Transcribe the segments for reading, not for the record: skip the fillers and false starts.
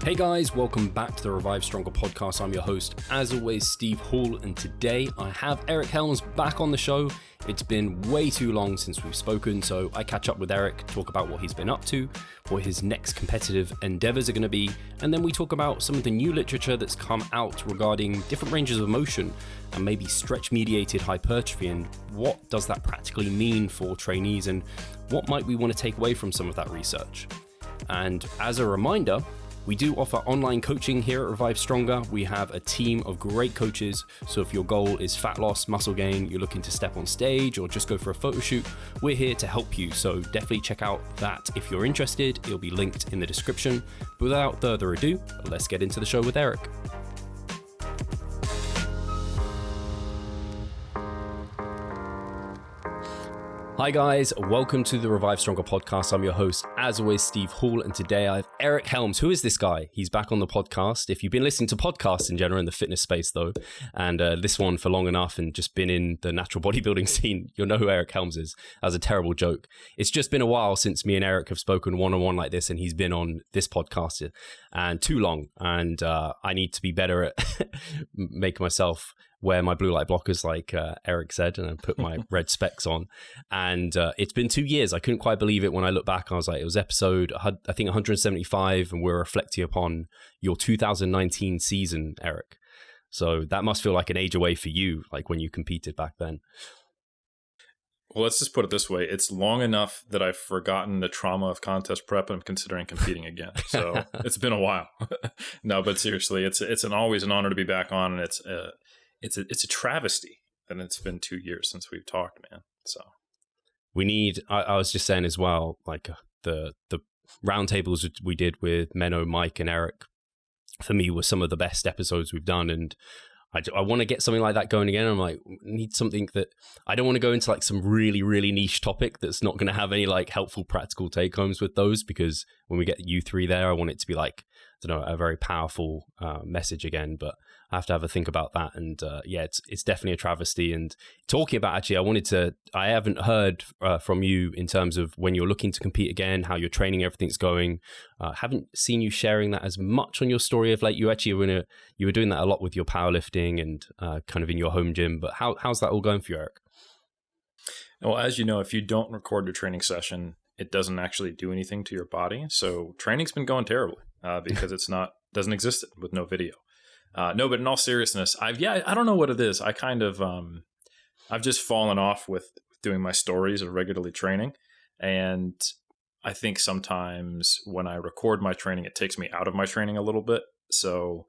Hey guys, welcome back to the Revive Stronger podcast. I'm your host, as always, Steve Hall, and today I have Eric Helms back on the show. It's been way too long since we've spoken, so I catch up with Eric, talk about what he's been up to, what his next competitive endeavours are going to be, and then we talk about some of the new literature that's come out regarding different ranges of motion and maybe stretch-mediated hypertrophy, and what does that practically mean for trainees, and what might we want to take away from some of that research. And as a reminder, we do offer online coaching here at Revive Stronger. We have a team of great coaches. So if your goal is fat loss, muscle gain, you're looking to step on stage or just go for a photo shoot, we're here to help you. So definitely check out that if you're interested. It'll be linked in the description. But without further ado, let's get into the show with Eric. Hi guys, welcome to the Revive Stronger podcast. I'm your host, as always, Steve Hall, and today I have Eric Helms. Who is this guy? He's back on the podcast. If you've been listening to podcasts in general in the fitness space though, and this one for long enough and just been in the natural bodybuilding scene, you'll know who Eric Helms is. That was a terrible joke. It's just been a while since me and Eric have spoken one-on-one like this, and he's been on this podcast and too long, and I need to be better at make myself wear my blue light blockers like Eric said, and then put my red specs on. And it's been 2 years. I couldn't quite believe it when I look back. I was like, it was episode, I think 175, and we're reflecting upon your 2019 season, Eric. So that must feel like an age away for you, like when you competed back then. Well, let's just put it this way. It's long enough that I've forgotten the trauma of contest prep and I'm considering competing again. So it's been a while. No, but seriously, it's always an honor to be back on, and it's a travesty that it's been 2 years since we've talked, man. So we need, I was just saying as well, like the roundtables we did with Menno, Mike, and Eric, for me, were some of the best episodes we've done. And I want to get something like that going again. I'm like, need something that I don't want to go into like some really, really niche topic that's not going to have any like helpful practical take homes with those, because when we get you three there, I want it to be like, I don't know, a very powerful message again, but I have to have a think about that. And yeah, it's definitely a travesty. And talking about, actually, I haven't heard from you in terms of when you're looking to compete again, how you're training, everything's going. Haven't seen you sharing that as much on your story of late. You were doing that a lot with your powerlifting and kind of in your home gym, but how's that all going for you, Eric? Well, as you know, if you don't record your training session, it doesn't actually do anything to your body. So training's been going terribly because doesn't exist with no video. No, but in all seriousness, I don't know what it is. I kind of, I've just fallen off with doing my stories or regularly training. And I think sometimes when I record my training, it takes me out of my training a little bit. So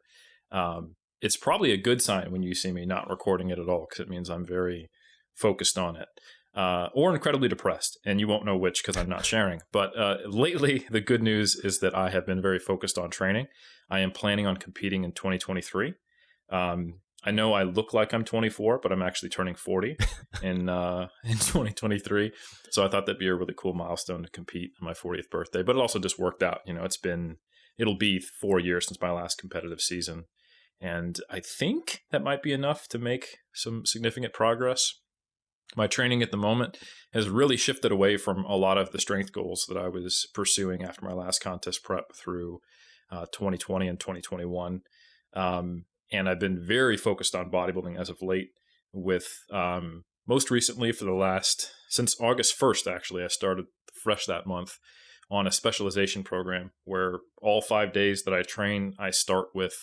it's probably a good sign when you see me not recording it at all, because it means I'm very focused on it. Or incredibly depressed, and you won't know which because I'm not sharing. But lately, the good news is that I have been very focused on training. I am planning on competing in 2023. I know I look like I'm 24, but I'm actually turning 40 in 2023. So I thought that'd be a really cool milestone to compete on my 40th birthday. But it also just worked out. You know, it'll be 4 years since my last competitive season, and I think that might be enough to make some significant progress. My training at the moment has really shifted away from a lot of the strength goals that I was pursuing after my last contest prep through 2020 and 2021. And I've been very focused on bodybuilding as of late, with most recently since August 1st, actually, I started fresh that month on a specialization program where all 5 days that I train, I start with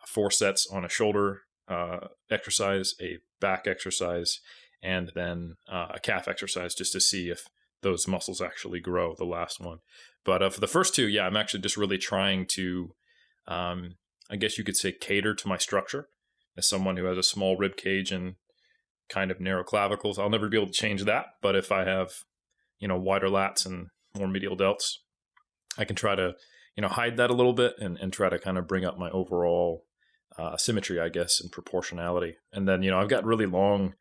4 sets on a shoulder exercise, a back exercise, and then a calf exercise, just to see if those muscles actually grow, the last one. But for the first 2, I'm actually just really trying to, I guess you could say, cater to my structure. As someone who has a small rib cage and kind of narrow clavicles, I'll never be able to change that. But if I have, wider lats and more medial delts, I can try to, hide that a little bit and try to kind of bring up my overall symmetry, I guess, and proportionality. And then, I've got really long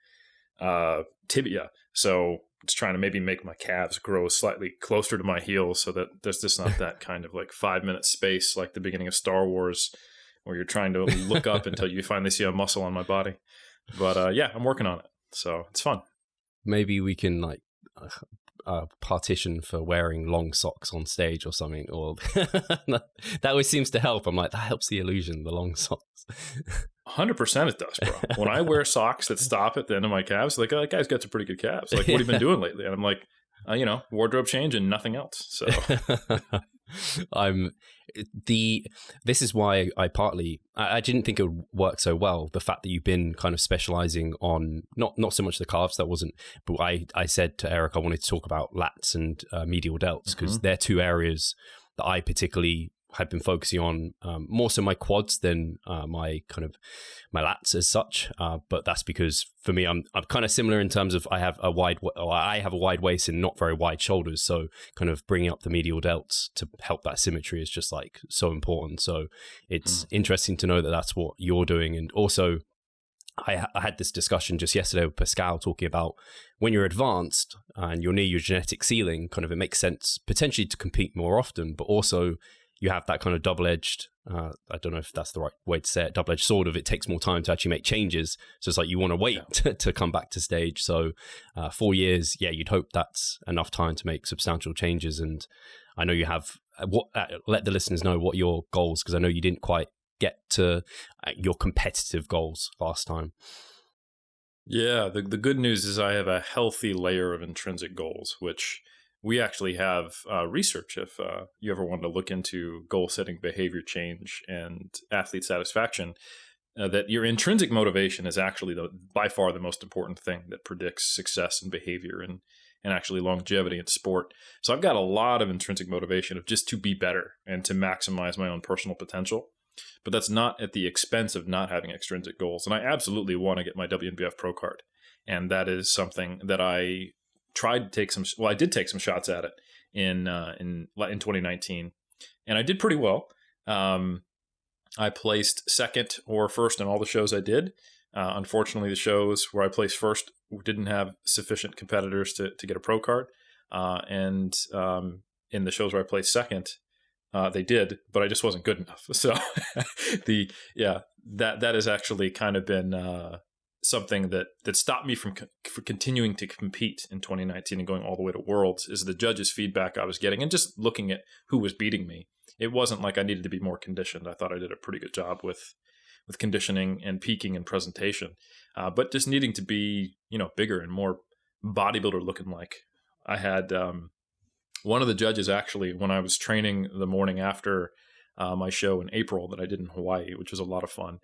tibia, so it's trying to maybe make my calves grow slightly closer to my heels so that there's just not that kind of like 5-minute space like the beginning of Star Wars where you're trying to look up until you finally see a muscle on my body. But I'm working on it, so it's fun. Maybe we can a partition for wearing long socks on stage or something, or that always seems to help. I'm like, that helps the illusion, the long socks. 100% it does, bro. When I wear socks that stop at the end of my calves, like, oh, that guy's got some pretty good calves. Like, what have you been doing lately? And I'm like, wardrobe change and nothing else. So this is why I didn't think it would work so well. The fact that you've been kind of specializing on not so much the calves, that wasn't, but I said to Eric I wanted to talk about lats and medial delts, because they're two areas that I particularly had been focusing on, more so my quads than my lats as such. But that's because for me, I'm kind of similar in terms of I have a wide waist and not very wide shoulders. So kind of bringing up the medial delts to help that symmetry is just like so important. So it's interesting to know that that's what you're doing. And also, I had this discussion just yesterday with Pascal talking about when you're advanced and you're near your genetic ceiling, kind of it makes sense potentially to compete more often, but also you have that kind of double-edged, I don't know if that's the right way to say it, double-edged sword of it takes more time to actually make changes. So it's like you want to wait to come back to stage. So 4 years, you'd hope that's enough time to make substantial changes. And I know you have, let the listeners know what your goals, because I know you didn't quite get to your competitive goals last time. Yeah, the good news is I have a healthy layer of intrinsic goals, which we actually have research, if you ever wanted to look into goal-setting behavior change and athlete satisfaction, that your intrinsic motivation is actually by far the most important thing that predicts success and behavior and actually longevity in sport. So I've got a lot of intrinsic motivation of just to be better and to maximize my own personal potential. But that's not at the expense of not having extrinsic goals. And I absolutely want to get my WNBF pro card. And that is something that I tried to take I did take some shots at it in 2019, and I did pretty well. I placed second or first in all the shows I did. Unfortunately, the shows where I placed first didn't have sufficient competitors to get a pro card, and in the shows where I placed second, they did, but I just wasn't good enough. So that has actually kind of been something that stopped me from continuing to compete in 2019 and going all the way to Worlds, is the judges' feedback I was getting and just looking at who was beating me. It wasn't like I needed to be more conditioned. I thought I did a pretty good job with conditioning and peaking and presentation, but just needing to be, bigger and more bodybuilder looking like. I had one of the judges actually, when I was training the morning after my show in April that I did in Hawaii, which was a lot of fun.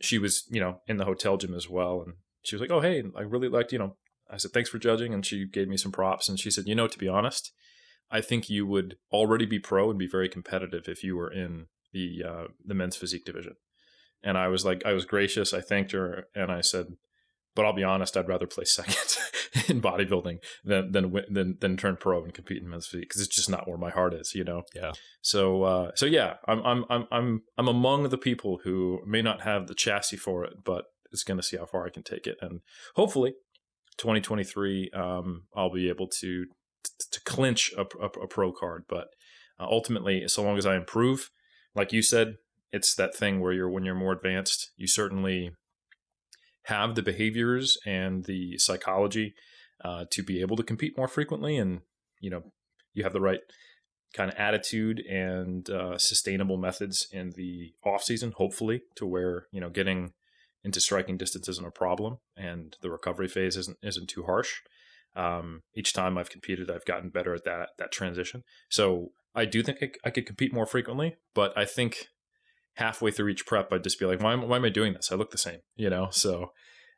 She was, in the hotel gym as well. And she was like, oh, hey, I really liked, I said, thanks for judging. And she gave me some props. And she said, to be honest, I think you would already be pro and be very competitive if you were in the men's physique division. And I was gracious. I thanked her. And I said, but I'll be honest, I'd rather play second in bodybuilding than turn pro and compete in men's physique, because it's just not where my heart is, Yeah. So yeah, I'm among the people who may not have the chassis for it, but it's going to see how far I can take it, and hopefully, 2023, I'll be able to clinch a pro card. But ultimately, so long as I improve, like you said, it's that thing where when you're more advanced, you certainly have the behaviors and the psychology to be able to compete more frequently. And, you have the right kind of attitude and sustainable methods in the off season, hopefully, to where, getting into striking distance isn't a problem and the recovery phase isn't too harsh. Each time I've competed, I've gotten better at that transition. So I do think I could compete more frequently, but I think halfway through each prep, I'd just be like, why am I doing this? I look the same, So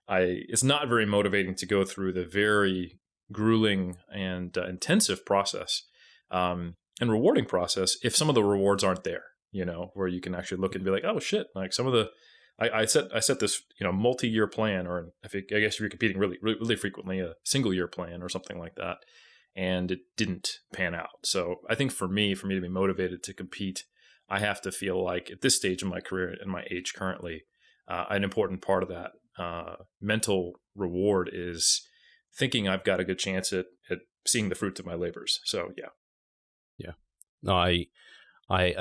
it's not very motivating to go through the very grueling and intensive process and rewarding process if some of the rewards aren't there, where you can actually look and be like, oh shit, like some of the, I set this, multi-year plan, or I guess if you're competing really, really frequently, a single year plan or something like that, and it didn't pan out. So I think for me to be motivated to compete, I have to feel like at this stage of my career and my age currently, an important part of that mental reward is thinking I've got a good chance at seeing the fruits of my labors. So yeah. No, I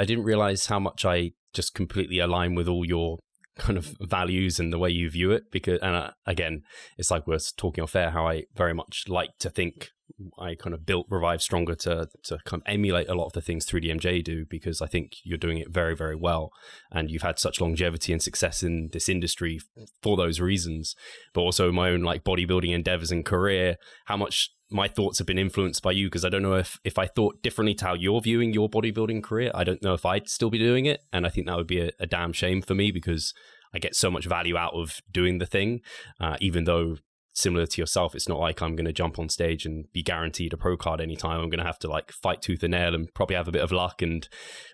didn't realize how much I just completely align with all your kind of values and the way you view it. Because, and again, it's like we're talking off air, how I very much like to think I kind of built Revive Stronger to kind of emulate a lot of the things 3DMJ do, because I think you're doing it very, very well. And you've had such longevity and success in this industry for those reasons. But also my own like bodybuilding endeavors and career, how much my thoughts have been influenced by you, because I don't know if I thought differently to how you're viewing your bodybuilding career, I don't know if I'd still be doing it. And I think that would be a damn shame for me, because I get so much value out of doing the thing, even though similar to yourself, it's not like I'm going to jump on stage and be guaranteed a pro card anytime. I'm going to have to like fight tooth and nail and probably have a bit of luck and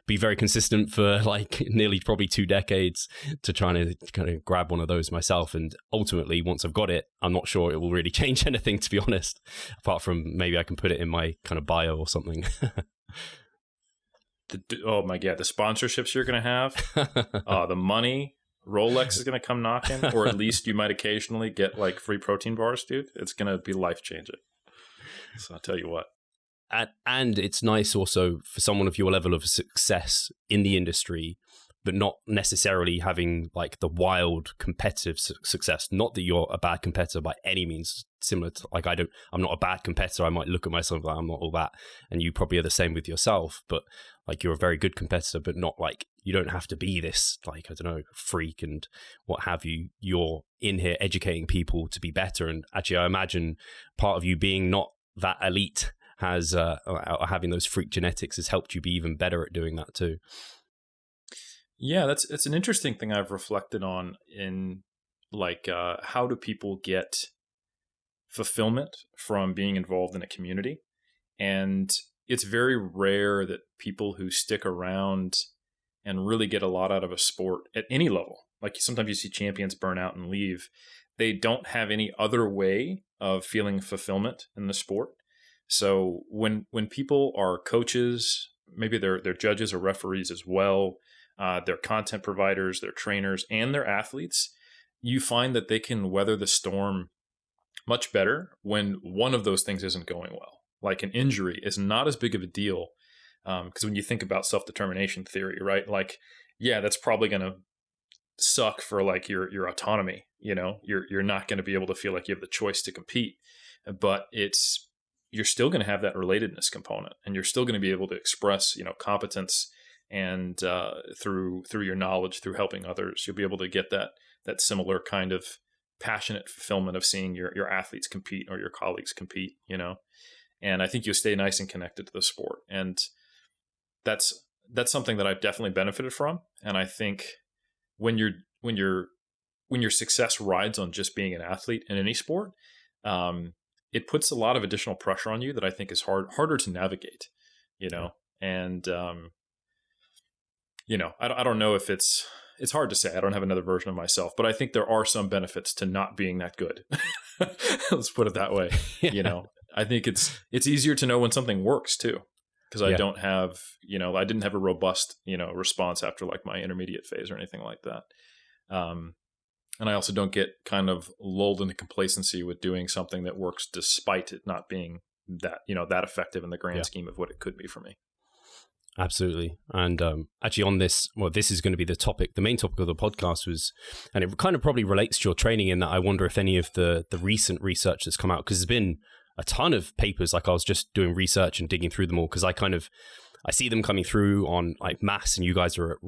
be very consistent for like nearly probably 2 decades to try to kind of grab one of those myself. And ultimately, once I've got it, I'm not sure it will really change anything, to be honest, apart from maybe I can put it in my kind of bio or something. Oh my God, the sponsorships you're going to have, the money. Rolex is going to come knocking, or at least you might occasionally get like free protein bars, dude. It's going to be life-changing. So I'll tell you what. And it's nice also for someone of your level of success in the industry, but not necessarily having like the wild competitive success. Not that you're a bad competitor by any means. Similar to like I'm not a bad competitor. I might look at myself like I'm not all that, and you probably are the same with yourself. But like you're a very good competitor, but not like you don't have to be this like I don't know freak and what have you. You're in here educating people to be better, and actually I imagine part of you being not that elite has having those freak genetics has helped you be even better at doing that too. Yeah, it's an interesting thing I've reflected on in like how do people get fulfillment from being involved in a community? And it's very rare that people who stick around and really get a lot out of a sport at any level, like sometimes you see champions burn out and leave, they don't have any other way of feeling fulfillment in the sport. So when people are coaches, maybe they're judges or referees as well, they're content providers, they're trainers, and they're athletes, you find that they can weather the storm much better when one of those things isn't going well. Like an injury is not as big of a deal because when you think about self-determination theory, right? Like, yeah, that's probably going to suck for like your autonomy. You know, you're not going to be able to feel like you have the choice to compete, but you're still going to have that relatedness component, and you're still going to be able to express, competence and through your knowledge, through helping others, you'll be able to get that similar kind of passionate fulfillment of seeing your athletes compete or your colleagues compete, and I think you'll stay nice and connected to the sport. And that's something that I've definitely benefited from. And I think when your success rides on just being an athlete in any sport, it puts a lot of additional pressure on you that I think is harder to navigate, and, I don't know if it's hard to say. I don't have another version of myself, but I think there are some benefits to not being that good. Let's put it that way. Yeah. I think it's easier to know when something works too, because I don't have, I didn't have a robust, response after like my intermediate phase or anything like that. And I also don't get kind of lulled into complacency with doing something that works despite it not being that, that effective in the grand scheme of what it could be for me. Absolutely. And actually on this, this is going to be the main topic of the podcast was, and it kind of probably relates to your training in that I wonder if any of the recent research that's come out, because there's been a ton of papers, like I was just doing research and digging through them all, because I see them coming through on like Mass, and you guys are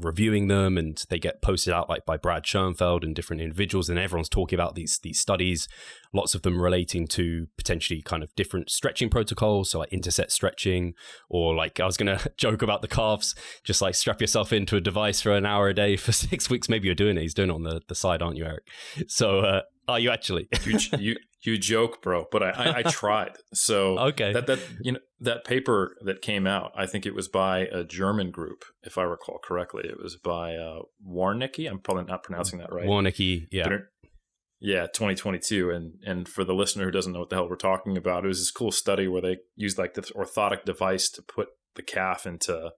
reviewing them, and they get posted out like by Brad Schoenfeld and different individuals, and everyone's talking about these studies, lots of them relating to potentially kind of different stretching protocols, so like interset stretching, or like I was going to joke about the calves, just like strap yourself into a device for an hour a day for 6 weeks. Maybe you're doing it. He's doing it on the side, aren't you, Eric? So are you actually? You joke, bro, but I tried. So okay, that paper that came out, I think it was by a German group, if I recall correctly. It was by Warnicki. I'm probably not pronouncing that right. Warnicki, yeah. 2022. And for the listener who doesn't know what the hell we're talking about, it was this cool study where they used like this orthotic device to put the calf into,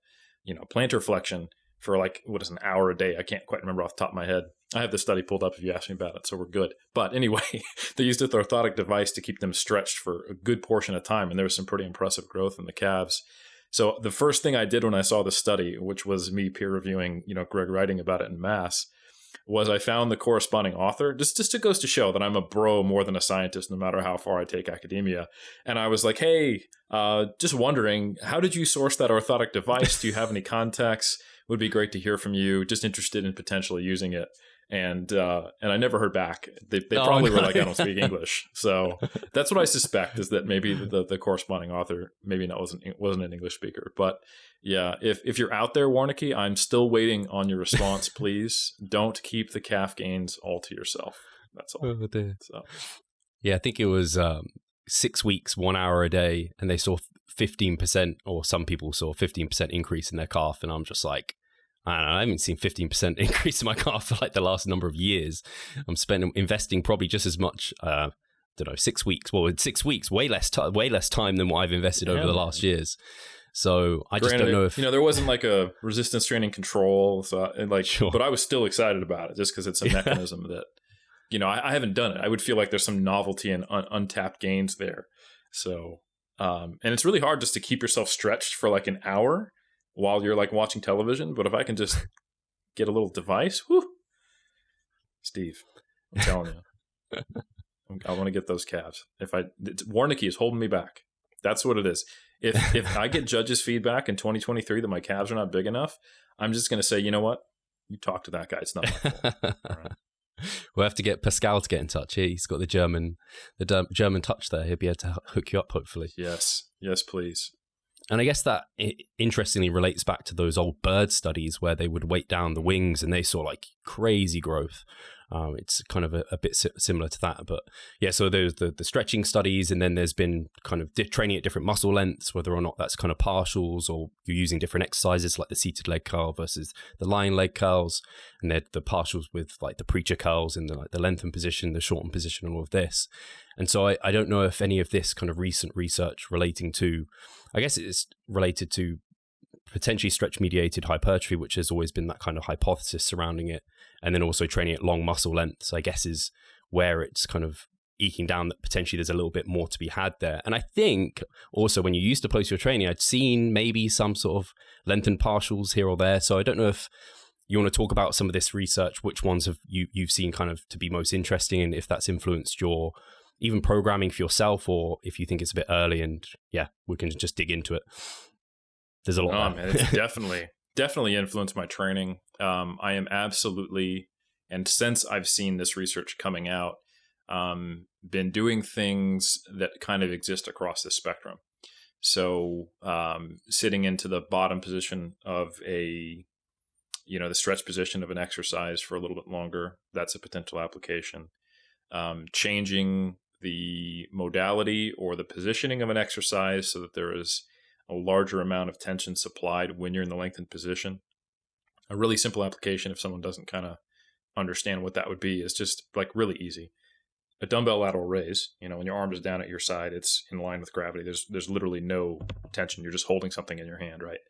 plantar flexion for like, an hour a day. I can't quite remember off the top of my head. I have the study pulled up if you ask me about it, so we're good. But anyway, they used an orthotic device to keep them stretched for a good portion of time, and there was some pretty impressive growth in the calves. So the first thing I did when I saw the study, which was me peer reviewing, Greg writing about it in Mass, was I found the corresponding author. Just it goes to show that I'm a bro more than a scientist, no matter how far I take academia. And I was like, hey, just wondering, how did you source that orthotic device? Do you have any contacts? Would be great to hear from you. Just interested in potentially using it. And I never heard back. They probably were like, I don't speak English. So that's what I suspect, is that maybe the corresponding author maybe wasn't an English speaker. But yeah, if you're out there, Warneke, I'm still waiting on your response. Please don't keep the calf gains all to yourself. That's all. Oh, dear. So yeah, I think it was 6 weeks, 1 hour a day, and they saw 15%, or some people saw 15% increase in their calf, and I'm just like, I don't know, I haven't seen 15% increase in my calf for like the last number of years. I'm investing probably just as much. I don't know, 6 weeks. Well, in 6 weeks, way less time than what I've invested over the last years. So I just don't know if there wasn't like a resistance training control, so Sure. But I was still excited about it just because it's a mechanism that I haven't done it. I would feel like there's some novelty and untapped gains there. So and it's really hard just to keep yourself stretched for like an hour while you're like watching television. But if I can just get a little device, whew, Steve, I'm telling you, I want to get those calves. Warneke is holding me back. That's what it is. If I get judges' feedback in 2023 that my calves are not big enough, I'm just going to say, you know what? You talk to that guy. It's not my fault. All right. We'll have to get Pascal to get in touch. He's got the German touch there. He'll be able to hook you up, hopefully. Yes, please. And I guess that interestingly relates back to those old bird studies where they would weight down the wings and they saw like crazy growth. It's kind of a bit similar to that. But yeah, so there's the stretching studies, and then there's been kind of training at different muscle lengths, whether or not that's kind of partials or you're using different exercises like the seated leg curl versus the lying leg curls, and then the partials with like the preacher curls and the lengthened position, the shortened position, and all of this. And so I don't know if any of this kind of recent research relating to, I guess it's related to potentially stretch-mediated hypertrophy, which has always been that kind of hypothesis surrounding it, and then also training at long muscle lengths, I guess, is where it's kind of eking down that potentially there's a little bit more to be had there. And I think also when you used to post your training, I'd seen maybe some sort of lengthened partials here or there. So I don't know if you want to talk about some of this research, which ones have you've seen kind of to be most interesting, and if that's influenced your even programming for yourself, or if you think it's a bit early, and yeah, we can just dig into it. There's a lot. Oh man, it's definitely influenced my training. I am absolutely, and since I've seen this research coming out, been doing things that kind of exist across the spectrum. So sitting into the bottom position of the stretch position of an exercise for a little bit longer, that's a potential application. Changing the modality or the positioning of an exercise so that there is a larger amount of tension supplied when you're in the lengthened position. A really simple application, if someone doesn't kind of understand what that would be, is just like really easy. A dumbbell lateral raise, when your arm is down at your side, it's in line with gravity. There's literally no tension. You're just holding something in your hand, right?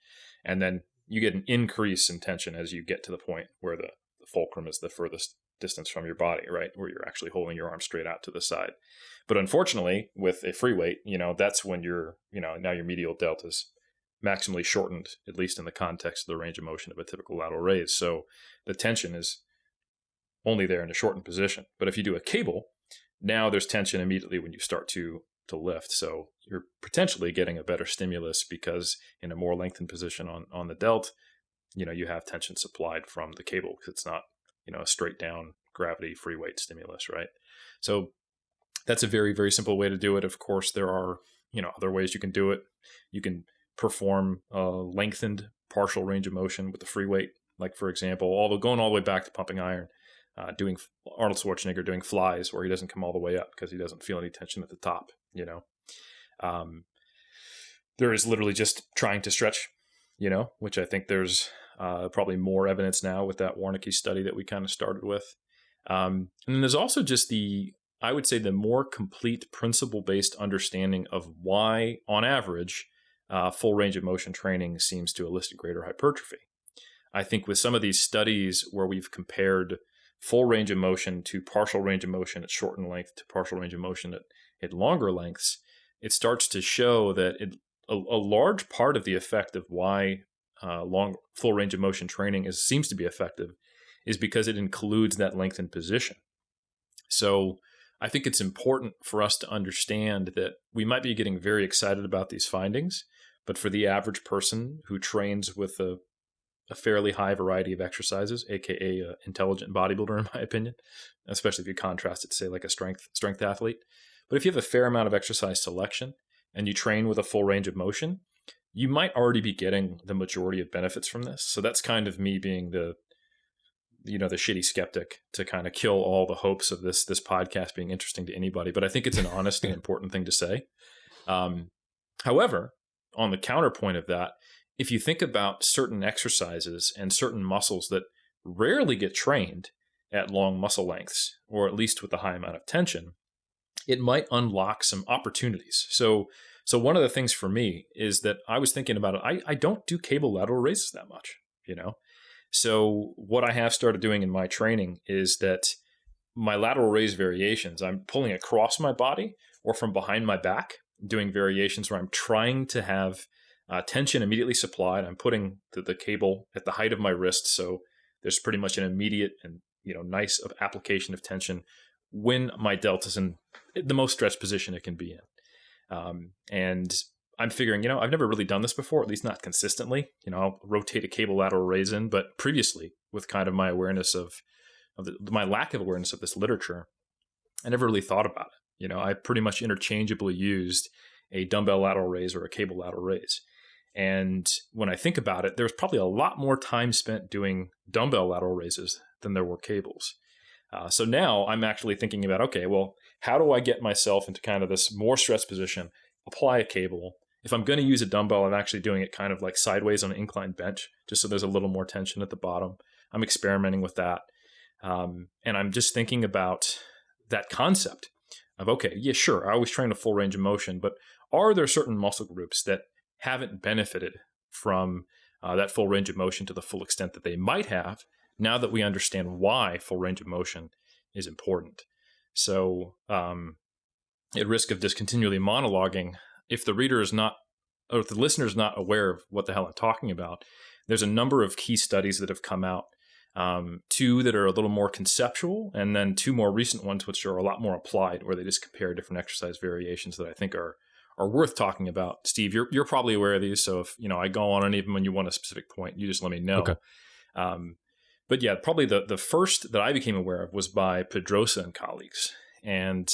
And then you get an increase in tension as you get to the point where the fulcrum is the furthest distance from your body, right? Where you're actually holding your arm straight out to the side. But unfortunately, with a free weight, that's when now your medial delta is maximally shortened, at least in the context of the range of motion of a typical lateral raise. So the tension is only there in a shortened position. But if you do a cable, now there's tension immediately when you start to lift. So you're potentially getting a better stimulus because in a more lengthened position on the delt, you have tension supplied from the cable because it's not, a straight down gravity free weight stimulus, right? So that's a very, very simple way to do it. Of course, there are, other ways you can do it. You can perform a lengthened partial range of motion with the free weight. Like, for example, going all the way back to pumping iron, doing Arnold Schwarzenegger doing flies where he doesn't come all the way up because he doesn't feel any tension at the top, There is literally just trying to stretch, which I think there's probably more evidence now with that Warneke study that we kind of started with. And then there's also just I would say the more complete principle-based understanding of why, on average, full range of motion training seems to elicit greater hypertrophy. I think with some of these studies where we've compared full range of motion to partial range of motion at shortened length to partial range of motion at longer lengths, it starts to show that a large part of the effect of why full range of motion training seems to be effective is because it includes that lengthened position. So I think it's important for us to understand that we might be getting very excited about these findings, but for the average person who trains with a fairly high variety of exercises, aka an intelligent bodybuilder, in my opinion, especially if you contrast it to, say, like a strength athlete. But if you have a fair amount of exercise selection and you train with a full range of motion, you might already be getting the majority of benefits from this. So that's kind of me being the shitty skeptic to kind of kill all the hopes of this podcast being interesting to anybody. But I think it's an honest and important thing to say. However, on the counterpoint of that, if you think about certain exercises and certain muscles that rarely get trained at long muscle lengths, or at least with a high amount of tension, it might unlock some opportunities. So one of the things for me is that I was thinking about it. I don't do cable lateral raises that much, So what I have started doing in my training is that my lateral raise variations, I'm pulling across my body or from behind my back, doing variations where I'm trying to have tension immediately supplied. I'm putting the cable at the height of my wrist, so there's pretty much an immediate and nice application of tension when my delta's in the most stretched position it can be in. And I'm figuring, I've never really done this before, at least not consistently. I'll rotate a cable lateral raise in, but previously, with kind of my awareness of my lack of awareness of this literature, I never really thought about it. I pretty much interchangeably used a dumbbell lateral raise or a cable lateral raise. And when I think about it, there's probably a lot more time spent doing dumbbell lateral raises than there were cables. So now I'm actually thinking about, okay, well, how do I get myself into kind of this more stretched position, apply a cable? If I'm going to use a dumbbell, I'm actually doing it kind of like sideways on an inclined bench, just so there's a little more tension at the bottom. I'm experimenting with that. And I'm just thinking about that concept of, okay, yeah, sure, I always train a full range of motion, but are there certain muscle groups that haven't benefited from that full range of motion to the full extent that they might have, now that we understand why full range of motion is important? So at risk of just continually monologuing, if the reader is not, or if the listener is not aware of what the hell I'm talking about, there's a number of key studies that have come out, two that are a little more conceptual, and then two more recent ones which are a lot more applied, where they just compare different exercise variations that I think are worth talking about. Steve, you're probably aware of these, so if I go on, and even when you want a specific point, you just let me know. Okay. But yeah, probably the first that I became aware of was by Pedrosa and colleagues. And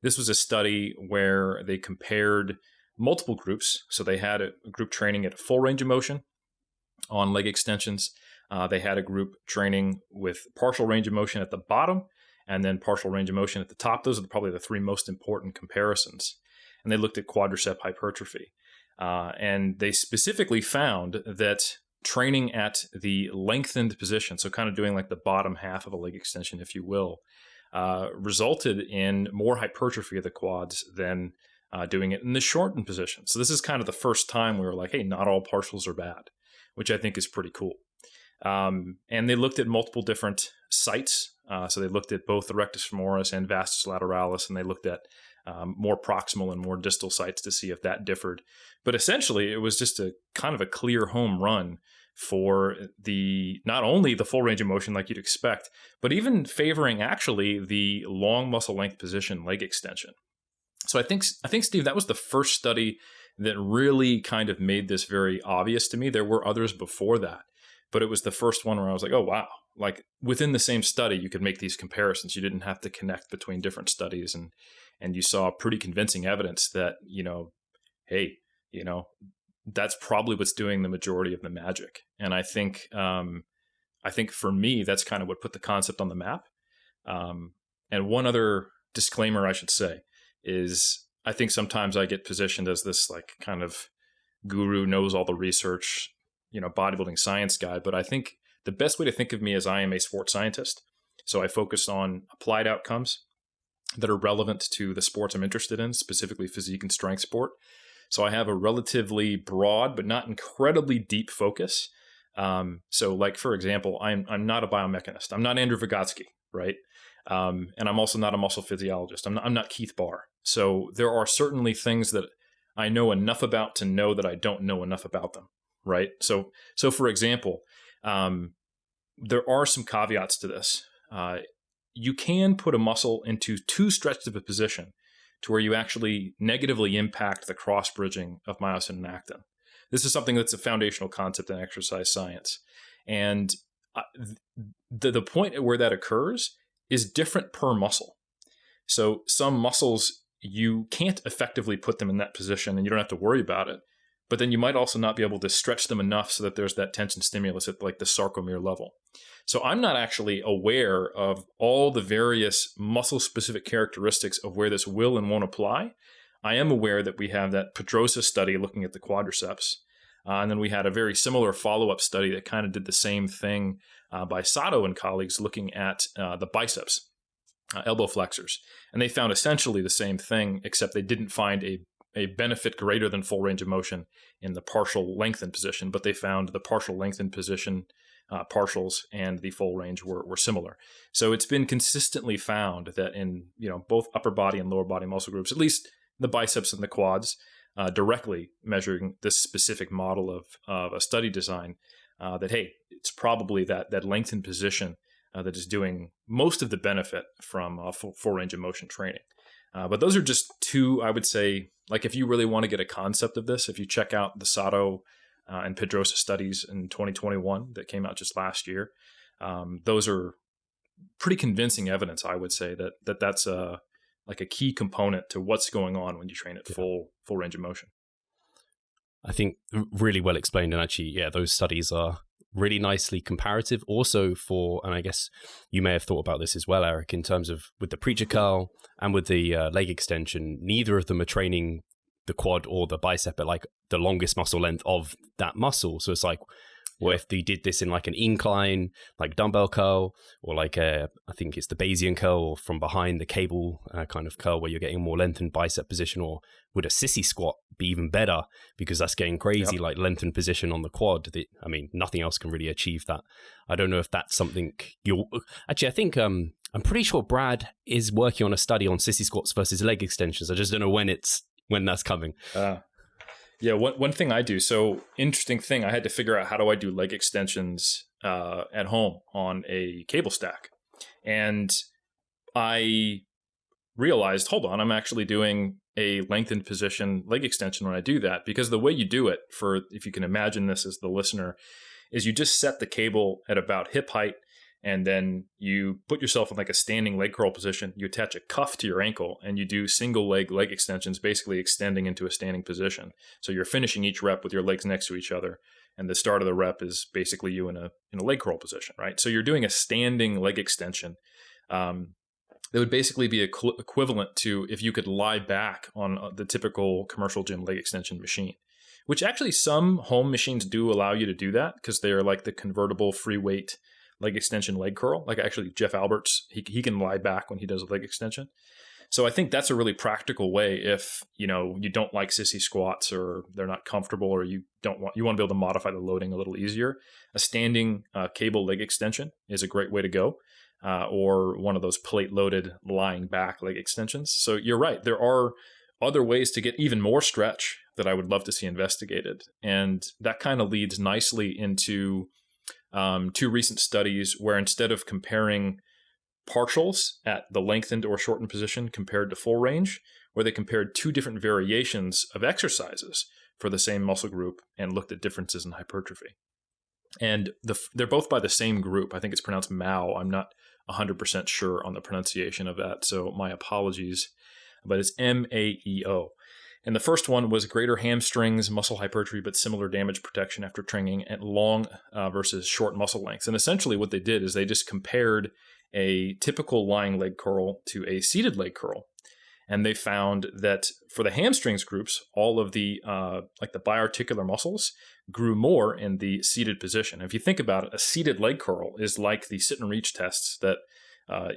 this was a study where they compared multiple groups. So they had a group training at a full range of motion on leg extensions. They had a group training with partial range of motion at the bottom, and then partial range of motion at the top. Those are probably the three most important comparisons. And they looked at quadricep hypertrophy. And they specifically found that training at the lengthened position, so kind of doing like the bottom half of a leg extension, if you will, resulted in more hypertrophy of the quads than doing it in the shortened position. So this is kind of the first time we were like, hey, not all partials are bad, which I think is pretty cool. And they looked at multiple different sites. So they looked at both the rectus femoris and vastus lateralis, and they looked at more proximal and more distal sites to see if that differed. But essentially, it was just a kind of a clear home run for not only the full range of motion like you'd expect, but even favoring actually the long muscle length position leg extension. So I think, Steve, that was the first study that really kind of made this very obvious to me. There were others before that, but it was the first one where I was like, oh, wow. Like within the same study, you could make these comparisons. You didn't have to connect between different studies, and you saw pretty convincing evidence that, hey, that's probably what's doing the majority of the magic. And I think for me, that's kind of what put the concept on the map. And one other disclaimer I should say is I think sometimes I get positioned as this like kind of guru, knows all the research, bodybuilding science guy. But I think the best way to think of me is I am a sports scientist. So I focus on applied outcomes that are relevant to the sports I'm interested in, specifically physique and strength sport. So I have a relatively broad, but not incredibly deep focus. So like, for example, I'm not a biomechanist. I'm not Andrew Vygotsky, right? And I'm also not a muscle physiologist. I'm not Keith Barr. So there are certainly things that I know enough about to know that I don't know enough about them, right? So for example, there are some caveats to this. You can put a muscle into too stretched of a position to where you actually negatively impact the cross-bridging of myosin and actin. This is something that's a foundational concept in exercise science. And the point where that occurs is different per muscle. So some muscles, you can't effectively put them in that position and you don't have to worry about it. But then you might also not be able to stretch them enough so that there's that tension stimulus at like the sarcomere level. So I'm not actually aware of all the various muscle-specific characteristics of where this will and won't apply. I am aware that we have that Pedrosa study looking at the quadriceps. And then we had a very similar follow-up study that kind of did the same thing by Sato and colleagues looking at the biceps, elbow flexors. And they found essentially the same thing, except they didn't find a benefit greater than full range of motion in the partial lengthened position, but they found the partial lengthened position, partials, and the full range were similar. So it's been consistently found that in both upper body and lower body muscle groups, at least the biceps and the quads, directly measuring this specific model of a study design, that, hey, it's probably that lengthened position that is doing most of the benefit from full range of motion training. But those are just two, I would say, like if you really want to get a concept of this, if you check out the Sato and Pedrosa studies in 2021 that came out just last year, those are pretty convincing evidence, I would say, that's like a key component to what's going on when you train at full range of motion. I think really well explained. And actually, those studies are really nicely comparative also and I guess you may have thought about this as well, Eric, in terms of with the preacher curl and with the leg extension, neither of them are training the quad or the bicep at like the longest muscle length of that muscle. So it's like, well, if they did this in like an incline, like dumbbell curl, or like I think it's the Bayesian curl, or from behind the cable kind of curl where you're getting a more lengthened bicep position, or would a sissy squat be even better because that's getting crazy, like lengthened position on the quad? Nothing else can really achieve that. I don't know if that's something actually, I think I'm pretty sure Brad is working on a study on sissy squats versus leg extensions. I just don't know when that's coming. Yeah, one thing I do, so interesting thing, I had to figure out how do I do leg extensions at home on a cable stack. And I realized, hold on, I'm actually doing a lengthened position leg extension when I do that, because the way you do it, if you can imagine this as the listener, is you just set the cable at about hip height, and then you put yourself in like a standing leg curl position. You attach a cuff to your ankle and you do single leg extensions, basically extending into a standing position. So you're finishing each rep with your legs next to each other. And the start of the rep is basically you in a leg curl position, right? So you're doing a standing leg extension. That would basically be equivalent to if you could lie back on the typical commercial gym leg extension machine, which actually some home machines do allow you to do that because they're like the convertible free weight leg extension leg curl. Like actually Jeff Alberts, he can lie back when he does a leg extension. So I think that's a really practical way if, you don't like sissy squats or they're not comfortable, or you want to be able to modify the loading a little easier. A standing cable leg extension is a great way to go, or one of those plate loaded lying back leg extensions. So you're right. There are other ways to get even more stretch that I would love to see investigated. And that kind of leads nicely into two recent studies where instead of comparing partials at the lengthened or shortened position compared to full range, where they compared two different variations of exercises for the same muscle group and looked at differences in hypertrophy. And they're both by the same group. I think it's pronounced Mao. I'm not 100% sure on the pronunciation of that, so my apologies. But it's MAEO. And the first one was greater hamstrings, muscle hypertrophy, but similar damage protection after training at long versus short muscle lengths. And essentially what they did is they just compared a typical lying leg curl to a seated leg curl. And they found that for the hamstrings groups, all of the like the biarticular muscles grew more in the seated position. If you think about it, a seated leg curl is like the sit and reach tests that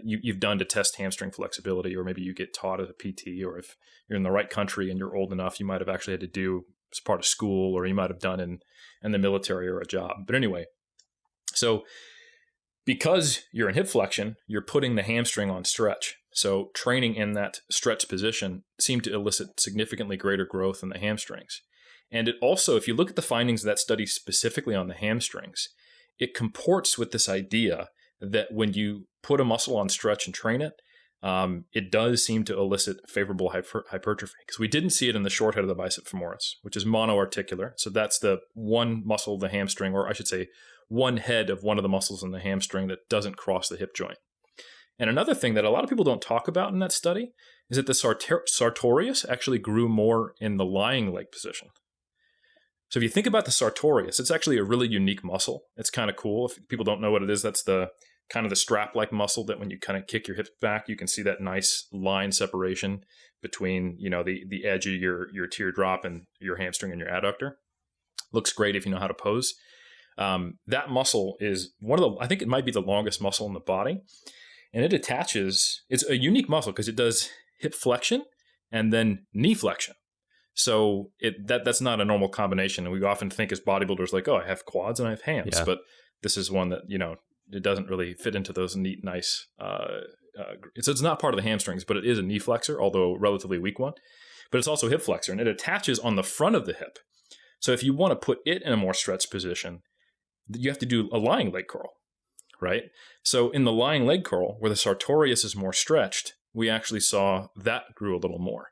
you've done to test hamstring flexibility, or maybe you get taught as a PT, or if you're in the right country and you're old enough, you might have actually had to do as part of school, or you might have done in the military or a job. But anyway, so because you're in hip flexion, you're putting the hamstring on stretch. So training in that stretch position seemed to elicit significantly greater growth in the hamstrings. And it also, if you look at the findings of that study specifically on the hamstrings, it comports with this idea that when you put a muscle on stretch and train it, it does seem to elicit favorable hypertrophy, because we didn't see it in the short head of the bicep femoris, which is monoarticular. So that's the one muscle of the hamstring, or I should say one head of one of the muscles in the hamstring that doesn't cross the hip joint. And another thing that a lot of people don't talk about in that study is that the sartorius actually grew more in the lying leg position. So if you think about the sartorius, it's actually a really unique muscle. It's kind of cool. If people don't know what it is, that's the kind of the strap-like muscle that when you kind of kick your hips back, you can see that nice line separation between, the edge of your teardrop and your hamstring and your adductor. Looks great if you know how to pose. That muscle is I think it might be the longest muscle in the body. And it attaches, it's a unique muscle because it does hip flexion and then knee flexion. So that's not a normal combination. And we often think as bodybuilders like, oh, I have quads and I have hams. Yeah. But this is one that, it doesn't really fit into those neat, nice, it's not part of the hamstrings, but it is a knee flexor, although a relatively weak one. But it's also a hip flexor, and it attaches on the front of the hip. So if you want to put it in a more stretched position, you have to do a lying leg curl, right? So in the lying leg curl, where the sartorius is more stretched, we actually saw that grew a little more.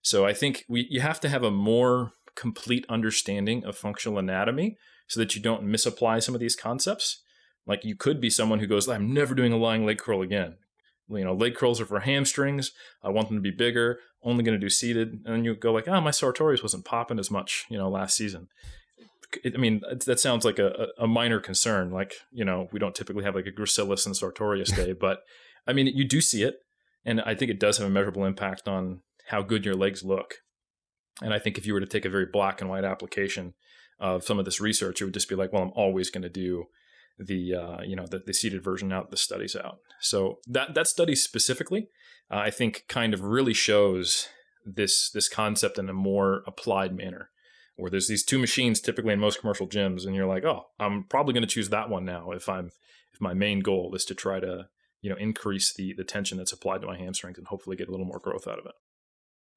So I think you have to have a more complete understanding of functional anatomy so that you don't misapply some of these concepts. Like you could be someone who goes, I'm never doing a lying leg curl again. Leg curls are for hamstrings. I want them to be bigger. Only going to do seated. And then you go like, my sartorius wasn't popping as much, last season. That sounds like a minor concern. Like, we don't typically have like a gracilis and sartorius day, but you do see it. And I think it does have a measurable impact on how good your legs look. And I think if you were to take a very black and white application of some of this research, it would just be like, well, I'm always going to do the seated version out, the studies out. So that study specifically, I think kind of really shows this concept in a more applied manner, where there's these two machines typically in most commercial gyms, and you're like, oh, I'm probably going to choose that one now if my main goal is to try to increase the tension that's applied to my hamstrings and hopefully get a little more growth out of it.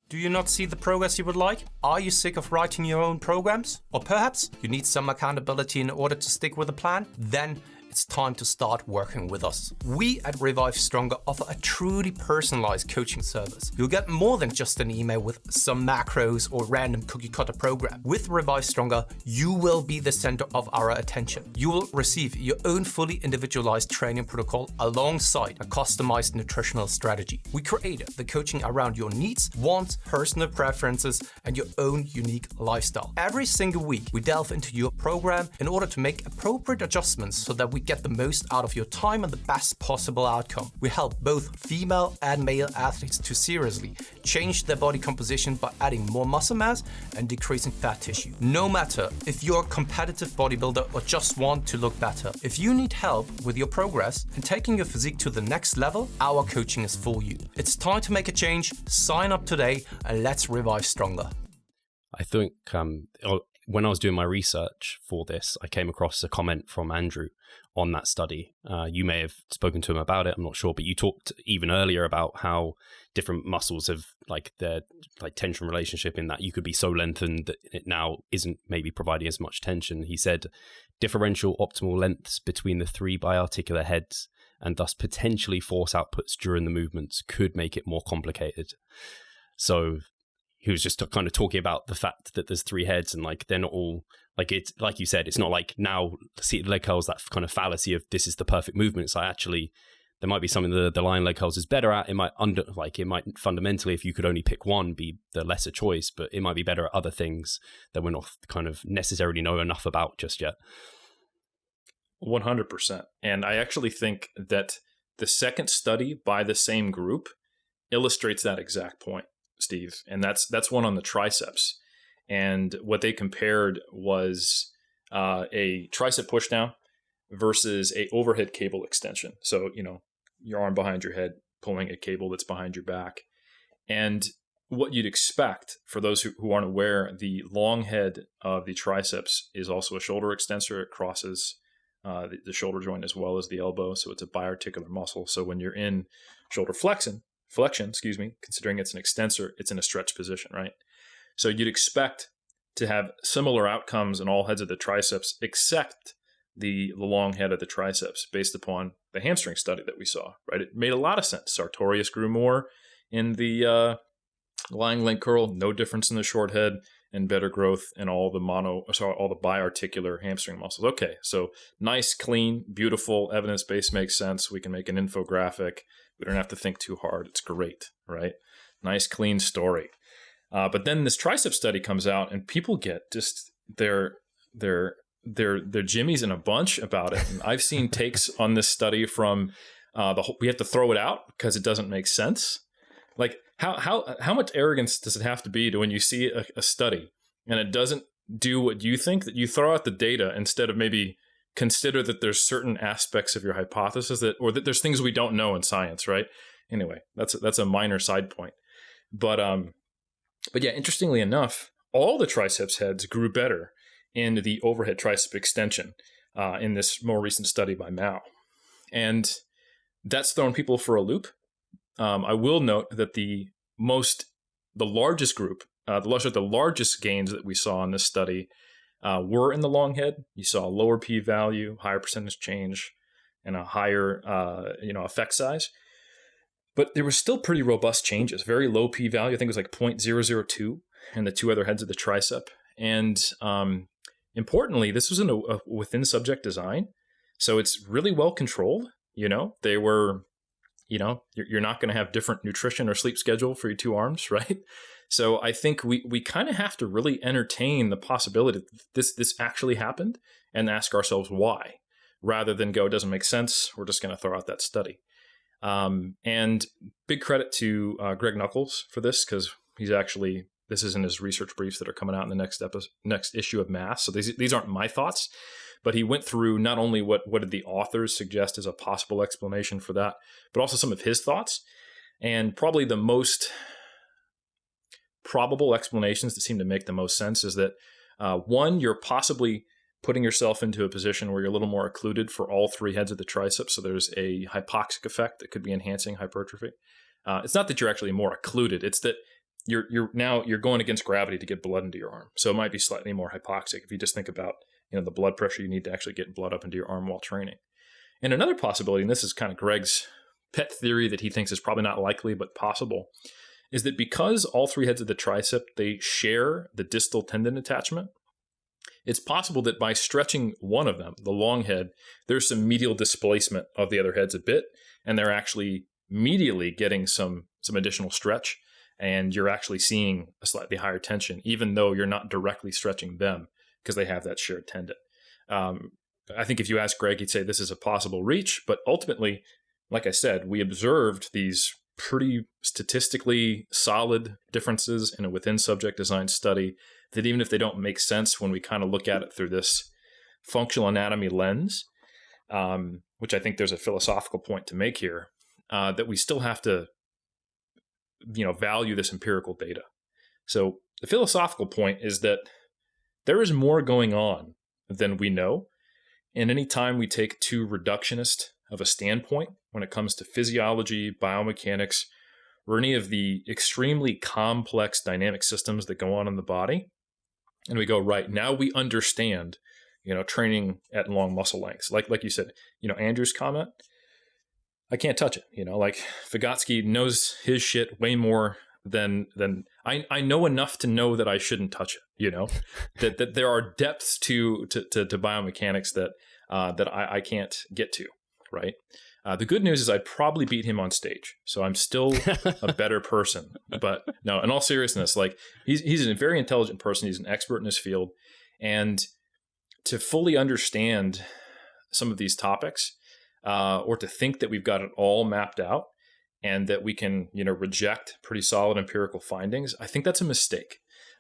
Do you not see the progress you would like? Are you sick of writing your own programs? Or perhaps you need some accountability in order to stick with a plan? Then it's time to start working with us. We at Revive Stronger offer a truly personalized coaching service. You'll get more than just an email with some macros or random cookie cutter program. With Revive Stronger, you will be the center of our attention. You will receive your own fully individualized training protocol alongside a customized nutritional strategy. We created the coaching around your needs, wants, personal preferences, and your own unique lifestyle. Every single week, we delve into your program in order to make appropriate adjustments so that we get the most out of your time and the best possible outcome. We help both female and male athletes to seriously change their body composition by adding more muscle mass and decreasing fat tissue. No matter if you're a competitive bodybuilder or just want to look better, if you need help with your progress and taking your physique to the next level, our coaching is for you. It's time to make a change. Sign up today and let's revive stronger. I think when I was doing my research for this, I came across a comment from Andrew on that study. You may have spoken to him about it, I'm not sure, but you talked even earlier about how different muscles have their tension relationship, in that you could be so lengthened that it now isn't maybe providing as much tension. He said differential optimal lengths between the three biarticular heads and thus potentially force outputs during the movements could make it more complicated. So he was just kind of talking about the fact that there's three heads and they're not all it's like you said, it's not like now seated leg curls, that kind of fallacy of this is the perfect movement. It's actually there might be something that the lying leg curls is better at. It might it might fundamentally, if you could only pick one, be the lesser choice, but it might be better at other things that we're not kind of necessarily know enough about just yet. 100%. And I actually think that the second study by the same group illustrates that exact point, Steve. And that's one on the triceps. And what they compared was a tricep pushdown versus a overhead cable extension. So, your arm behind your head, pulling a cable that's behind your back. And what you'd expect, for those who aren't aware, the long head of the triceps is also a shoulder extensor. It crosses the shoulder joint as well as the elbow. So it's a biarticular muscle. So when you're in shoulder flexion, considering it's an extensor, it's in a stretch position, right? So you'd expect to have similar outcomes in all heads of the triceps, except the long head of the triceps based upon the hamstring study that we saw, right? It made a lot of sense. Sartorius grew more in the lying leg curl, no difference in the short head, and better growth in all the biarticular hamstring muscles. Okay, so nice, clean, beautiful, evidence-based makes sense. We can make an infographic. We don't have to think too hard. It's great, right? Nice, clean story. But then this triceps study comes out, and people get just their jimmies in a bunch about it. And I've seen takes on this study from we have to throw it out because it doesn't make sense. Like how much arrogance does it have to be to when you see a study and it doesn't do what you think, that you throw out the data instead of maybe consider that there's certain aspects of your hypothesis that there's things we don't know in science, right? Anyway, that's a minor side point. But yeah, interestingly enough, all the triceps heads grew better in the overhead tricep extension in this more recent study by Mao. And that's thrown people for a loop. I will note that the largest group, the largest gains that we saw in this study were in the long head. You saw a lower p-value, higher percentage change, and a higher effect size. But there were still pretty robust changes, very low p-value. I think it was like 0.002 in the two other heads of the tricep. And importantly, this was in a within subject design. So it's really well controlled. They were, you're not going to have different nutrition or sleep schedule for your two arms, right? So I think we kind of have to really entertain the possibility that this actually happened and ask ourselves why, rather than go, it doesn't make sense, we're just going to throw out that study. And big credit to Greg Nuckols for this, because this is in his research briefs that are coming out in the next issue of Mass. So these aren't my thoughts, but he went through not only what did the authors suggest as a possible explanation for that, but also some of his thoughts. And probably the most probable explanations that seem to make the most sense is that one, you're possibly putting yourself into a position where you're a little more occluded for all three heads of the triceps. So there's a hypoxic effect that could be enhancing hypertrophy. It's not that you're actually more occluded. It's that you're going against gravity to get blood into your arm. So it might be slightly more hypoxic if you just think about the blood pressure you need to actually get blood up into your arm while training. And another possibility, and this is kind of Greg's pet theory that he thinks is probably not likely but possible, is that because all three heads of the tricep, they share the distal tendon attachment, it's possible that by stretching one of them, the long head, there's some medial displacement of the other heads a bit, and they're actually medially getting some additional stretch, and you're actually seeing a slightly higher tension, even though you're not directly stretching them because they have that shared tendon. I think if you ask Greg, he'd say this is a possible reach, but ultimately, like I said, we observed these pretty statistically solid differences in a within subject design study that even if they don't make sense when we kind of look at it through this functional anatomy lens, which I think there's a philosophical point to make here, that we still have to, value this empirical data. So the philosophical point is that there is more going on than we know. And anytime we take too reductionist of a standpoint when it comes to physiology, biomechanics, or any of the extremely complex dynamic systems that go on in the body, and we go, right, now we understand, training at long muscle lengths. Like you said, Andrew's comment, I can't touch it. Like Vygotsky knows his shit way more than I know enough to know that I shouldn't touch it. that there are depths to biomechanics that I can't get to. Right. The good news is I'd probably beat him on stage, so I'm still a better person. But no, in all seriousness, like he's a very intelligent person. He's an expert in his field, and to fully understand some of these topics, or to think that we've got it all mapped out and that we can, reject pretty solid empirical findings, I think that's a mistake.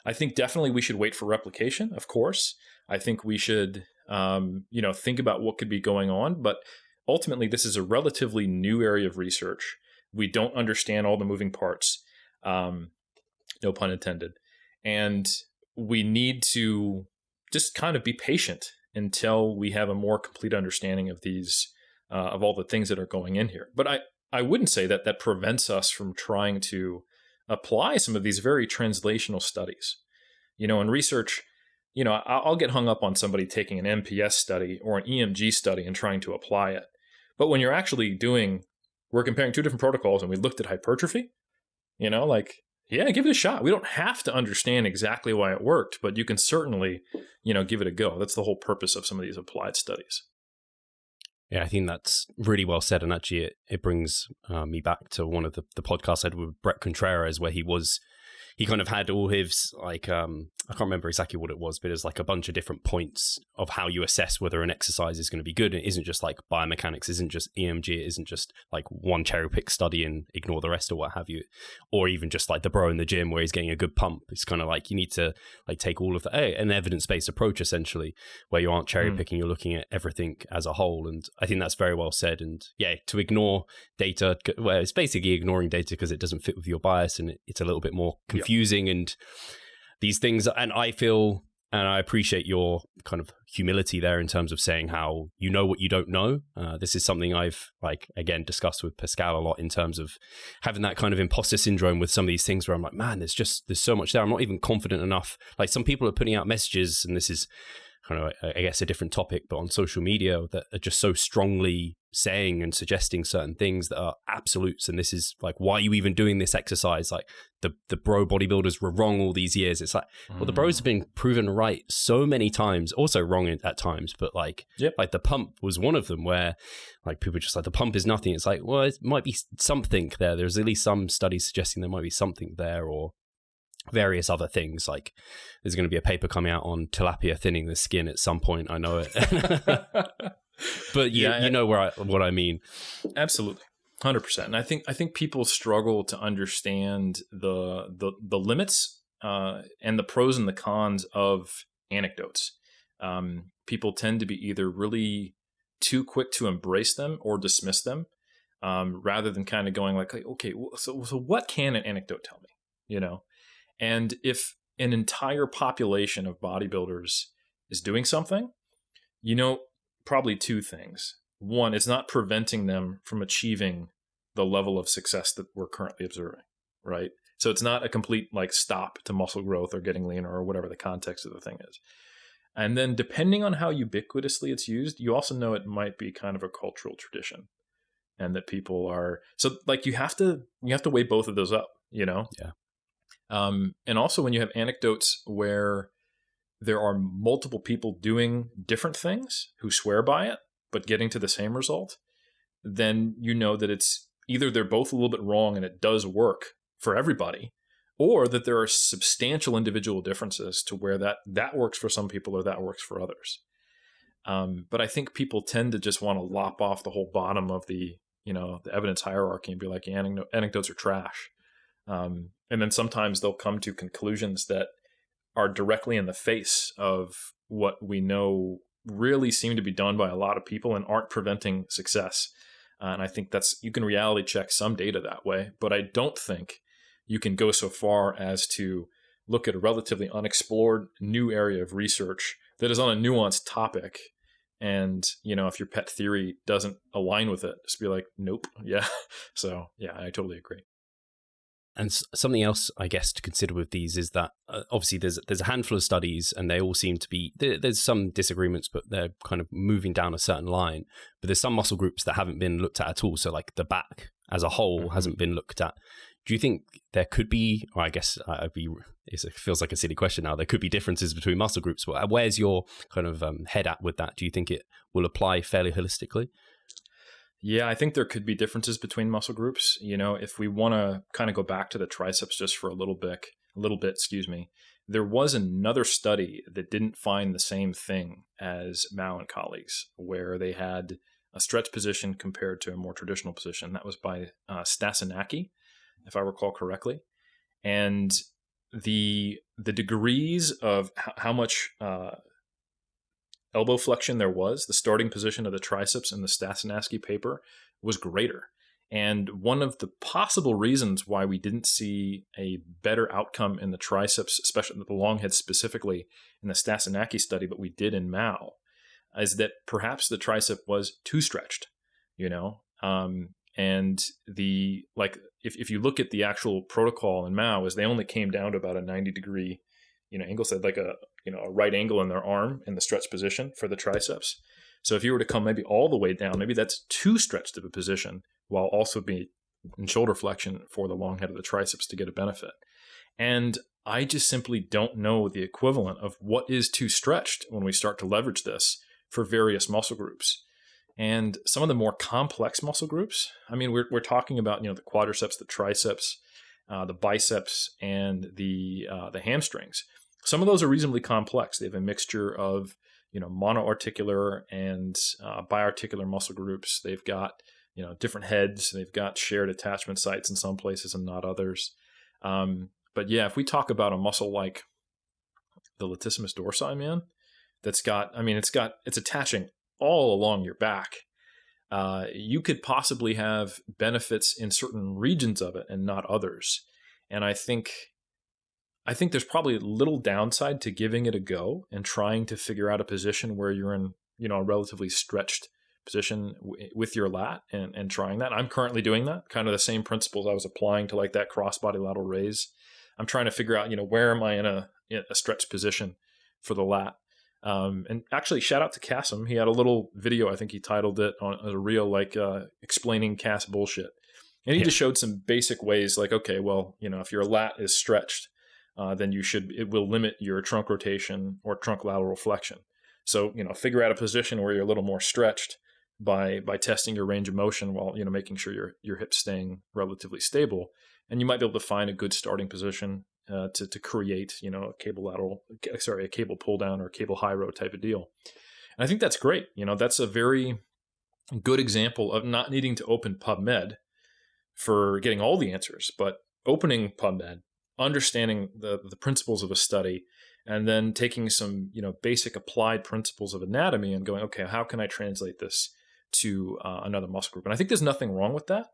I think definitely we should wait for replication, of course. I think we should, think about what could be going on, but ultimately, this is a relatively new area of research. We don't understand all the moving parts, no pun intended. And we need to just kind of be patient until we have a more complete understanding of these, of all the things that are going in here. But I wouldn't say that prevents us from trying to apply some of these very translational studies. In research, I'll get hung up on somebody taking an MPS study or an EMG study and trying to apply it. But when you're actually we're comparing two different protocols and we looked at hypertrophy, yeah, give it a shot. We don't have to understand exactly why it worked, but you can certainly, give it a go. That's the whole purpose of some of these applied studies. Yeah, I think that's really well said. And actually, it brings me back to one of the podcasts I did with Brett Contreras, where he kind of had all his, I can't remember exactly what it was, but it was like a bunch of different points of how you assess whether an exercise is going to be good. And it isn't just like biomechanics, isn't just EMG, it isn't just like one cherry pick study and ignore the rest or what have you. Or even just like the bro in the gym where he's getting a good pump. It's kind of like you need to like take all of the, an evidence-based approach essentially, where you aren't cherry picking, you're looking at everything as a whole. And I think that's very well said. And yeah, to ignore data, well, it's basically ignoring data because it doesn't fit with your bias and it's a little bit more confusing. And these things, and I feel, and I appreciate your kind of humility there in terms of saying how you know what you don't know. This is something I've again discussed with Pascal a lot in terms of having that kind of imposter syndrome with some of these things where I'm like, man, there's so much there. I'm not even confident enough. Like some people are putting out messages, and this is kind of, I guess, a different topic, but on social media that are just so strongly saying and suggesting certain things that are absolutes. And this is like, why are you even doing this exercise? Like the bro bodybuilders were wrong all these years. It's like, well, the bros have been proven right so many times, also wrong at times, but like the pump was one of them where like people are just like, the pump is nothing. It's like, well, it might be something there. There's at least some studies suggesting there might be something there, or various other things. Like there's going to be a paper coming out on tilapia thinning the skin at some point. I know it. But you know what I mean. Absolutely. 100%. And I think people struggle to understand the limits and the pros and the cons of anecdotes. People tend to be either really too quick to embrace them or dismiss them, rather than kind of going like, okay, so what can an anecdote tell me? And if an entire population of bodybuilders is doing something, probably two things. One, it's not preventing them from achieving the level of success that we're currently observing, right? So it's not a complete like stop to muscle growth or getting leaner or whatever the context of the thing is. And then depending on how ubiquitously it's used, you also know it might be kind of a cultural tradition, and that people are, so like you have to weigh both of those up, Yeah. And also when you have anecdotes where there are multiple people doing different things who swear by it, but getting to the same result, then you know that it's either they're both a little bit wrong and it does work for everybody, or that there are substantial individual differences to where that works for some people or that works for others. But I think people tend to just want to lop off the whole bottom of the evidence hierarchy and be like, anecdotes are trash. And then sometimes they'll come to conclusions that are directly in the face of what we know really seem to be done by a lot of people and aren't preventing success. And I think you can reality check some data that way, but I don't think you can go so far as to look at a relatively unexplored new area of research that is on a nuanced topic. And, if your pet theory doesn't align with it, just be like, nope. Yeah. So yeah, I totally agree. And something else, I guess, to consider with these is that obviously there's a handful of studies and they all seem to be, there's some disagreements, but they're kind of moving down a certain line. But there's some muscle groups that haven't been looked at all. So like the back as a whole hasn't been looked at. Do you think there could be, or I guess it feels like a silly question now, there could be differences between muscle groups, but where's your kind of head at with that? Do you think it will apply fairly holistically? Yeah, I think there could be differences between muscle groups. If we want to kind of go back to the triceps just for a little bit, there was another study that didn't find the same thing as Mao and colleagues, where they had a stretch position compared to a more traditional position. That was by Stasinaki, if I recall correctly. And the degrees of how much elbow flexion there was, the starting position of the triceps in the Stasinaki paper was greater. And one of the possible reasons why we didn't see a better outcome in the triceps, especially the long head specifically in the Stasinaki study, but we did in Mao, is that perhaps the tricep was too stretched, and if you look at the actual protocol in Mao, is they only came down to about a 90-degree angle, so like a right angle in their arm in the stretch position for the triceps. So if you were to come maybe all the way down, maybe that's too stretched of a position while also being in shoulder flexion for the long head of the triceps to get a benefit. And I just simply don't know the equivalent of what is too stretched when we start to leverage this for various muscle groups. And some of the more complex muscle groups, I mean, we're talking about, the quadriceps, the triceps, the biceps, and the hamstrings. Some of those are reasonably complex. They have a mixture of, monoarticular and biarticular muscle groups. They've got, different heads. They've got shared attachment sites in some places and not others. But yeah, if we talk about a muscle like the latissimus dorsi, man, it's attaching all along your back. You could possibly have benefits in certain regions of it and not others. And I think there's probably little downside to giving it a go and trying to figure out a position where you're in, a relatively stretched position with your lat and trying that. I'm currently doing that, kind of the same principles I was applying to like that crossbody lateral raise. I'm trying to figure out, where am I in a stretched position for the lat. And actually, shout out to Kasim. He had a little video, I think he titled it on a reel, like explaining Cass bullshit. And he just showed some basic ways, like, okay, well, if your lat is stretched, then it will limit your trunk rotation or trunk lateral flexion. So, figure out a position where you're a little more stretched by testing your range of motion while, making sure your hips staying relatively stable. And you might be able to find a good starting position to create, a cable pull down or a cable high row type of deal. And I think that's great. That's a very good example of not needing to open PubMed for getting all the answers, but opening PubMed, understanding the principles of a study, and then taking some, basic applied principles of anatomy and going, okay, how can I translate this to another muscle group? And I think there's nothing wrong with that.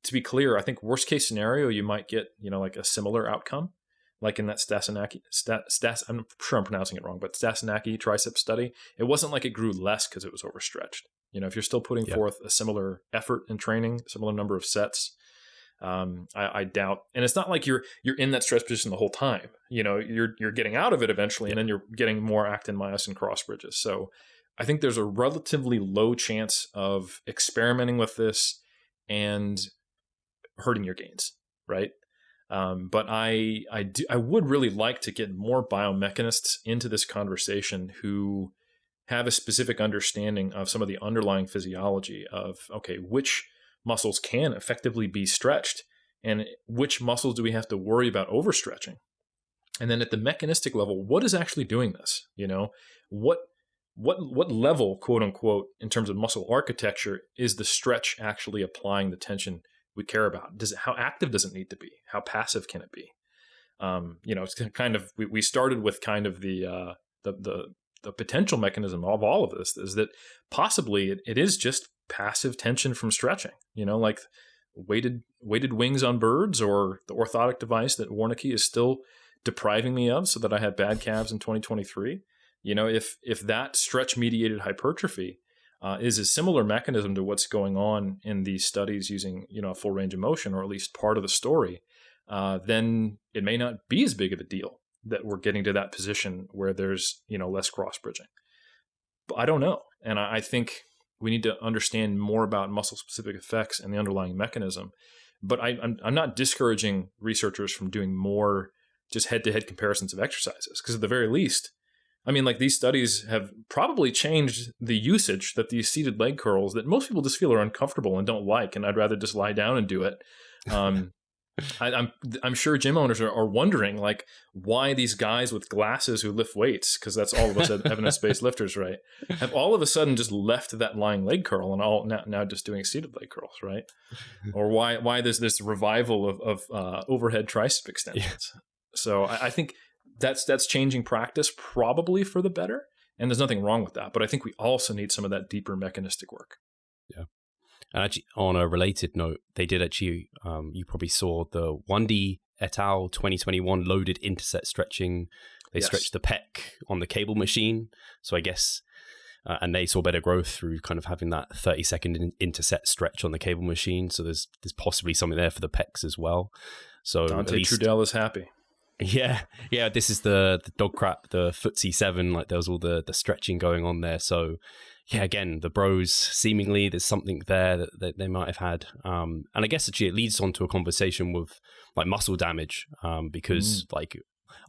To be clear, I think worst case scenario, you might get, like a similar outcome, like in that I'm sure I'm pronouncing it wrong, but Stasinaki triceps study. It wasn't like it grew less because it was overstretched. If you're still putting forth a similar effort in training, similar number of sets, I doubt. And it's not like you're in that stretch position the whole time. You're getting out of it eventually, and then you're getting more actin, myosin cross bridges. So I think there's a relatively low chance of experimenting with this and hurting your gains, right? But I would really like to get more biomechanists into this conversation who have a specific understanding of some of the underlying physiology of, okay, which muscles can effectively be stretched and which muscles do we have to worry about overstretching? And then at the mechanistic level, what is actually doing this? What level, quote unquote, in terms of muscle architecture is the stretch actually applying the tension we care about? How active does it need to be? How passive can it be? It's kind of, we started with kind of the potential mechanism of all of this is that possibly it is just passive tension from stretching, like weighted wings on birds, or the orthotic device that Warneke is still depriving me of so that I had bad calves in 2023. If that stretch-mediated hypertrophy is a similar mechanism to what's going on in these studies using, a full range of motion, or at least part of the story, then it may not be as big of a deal that we're getting to that position where there's, less cross-bridging. But I don't know. And I think we need to understand more about muscle-specific effects and the underlying mechanism. But I'm not discouraging researchers from doing more just head-to-head comparisons of exercises, because at the very least, these studies have probably changed the usage that these seated leg curls that most people just feel are uncomfortable and don't like, and I'd rather just lie down and do it. I'm sure gym owners are wondering, like, why these guys with glasses who lift weights, because that's all of us evidence-based lifters, right, have all of a sudden just left that lying leg curl and all now just doing seated leg curls, right? Or why there's this revival of overhead tricep extensions. Yeah. So I think that's changing practice probably for the better, and there's nothing wrong with that. But I think we also need some of that deeper mechanistic work. Yeah. And actually, on a related note, they did actually, you probably saw the 1D et al. 2021 loaded interset stretching. They stretched the pec on the cable machine. So I guess, and they saw better growth through kind of having that 30-second interset stretch on the cable machine. So there's possibly something there for the pecs as well. So Dante Trudell is happy. Yeah, yeah. This is the dog crap, the footsie 7. Like there was all the stretching going on there. So yeah, again, the bros, seemingly there's something there that they might have had. And I guess actually it leads on to a conversation with like muscle damage, because like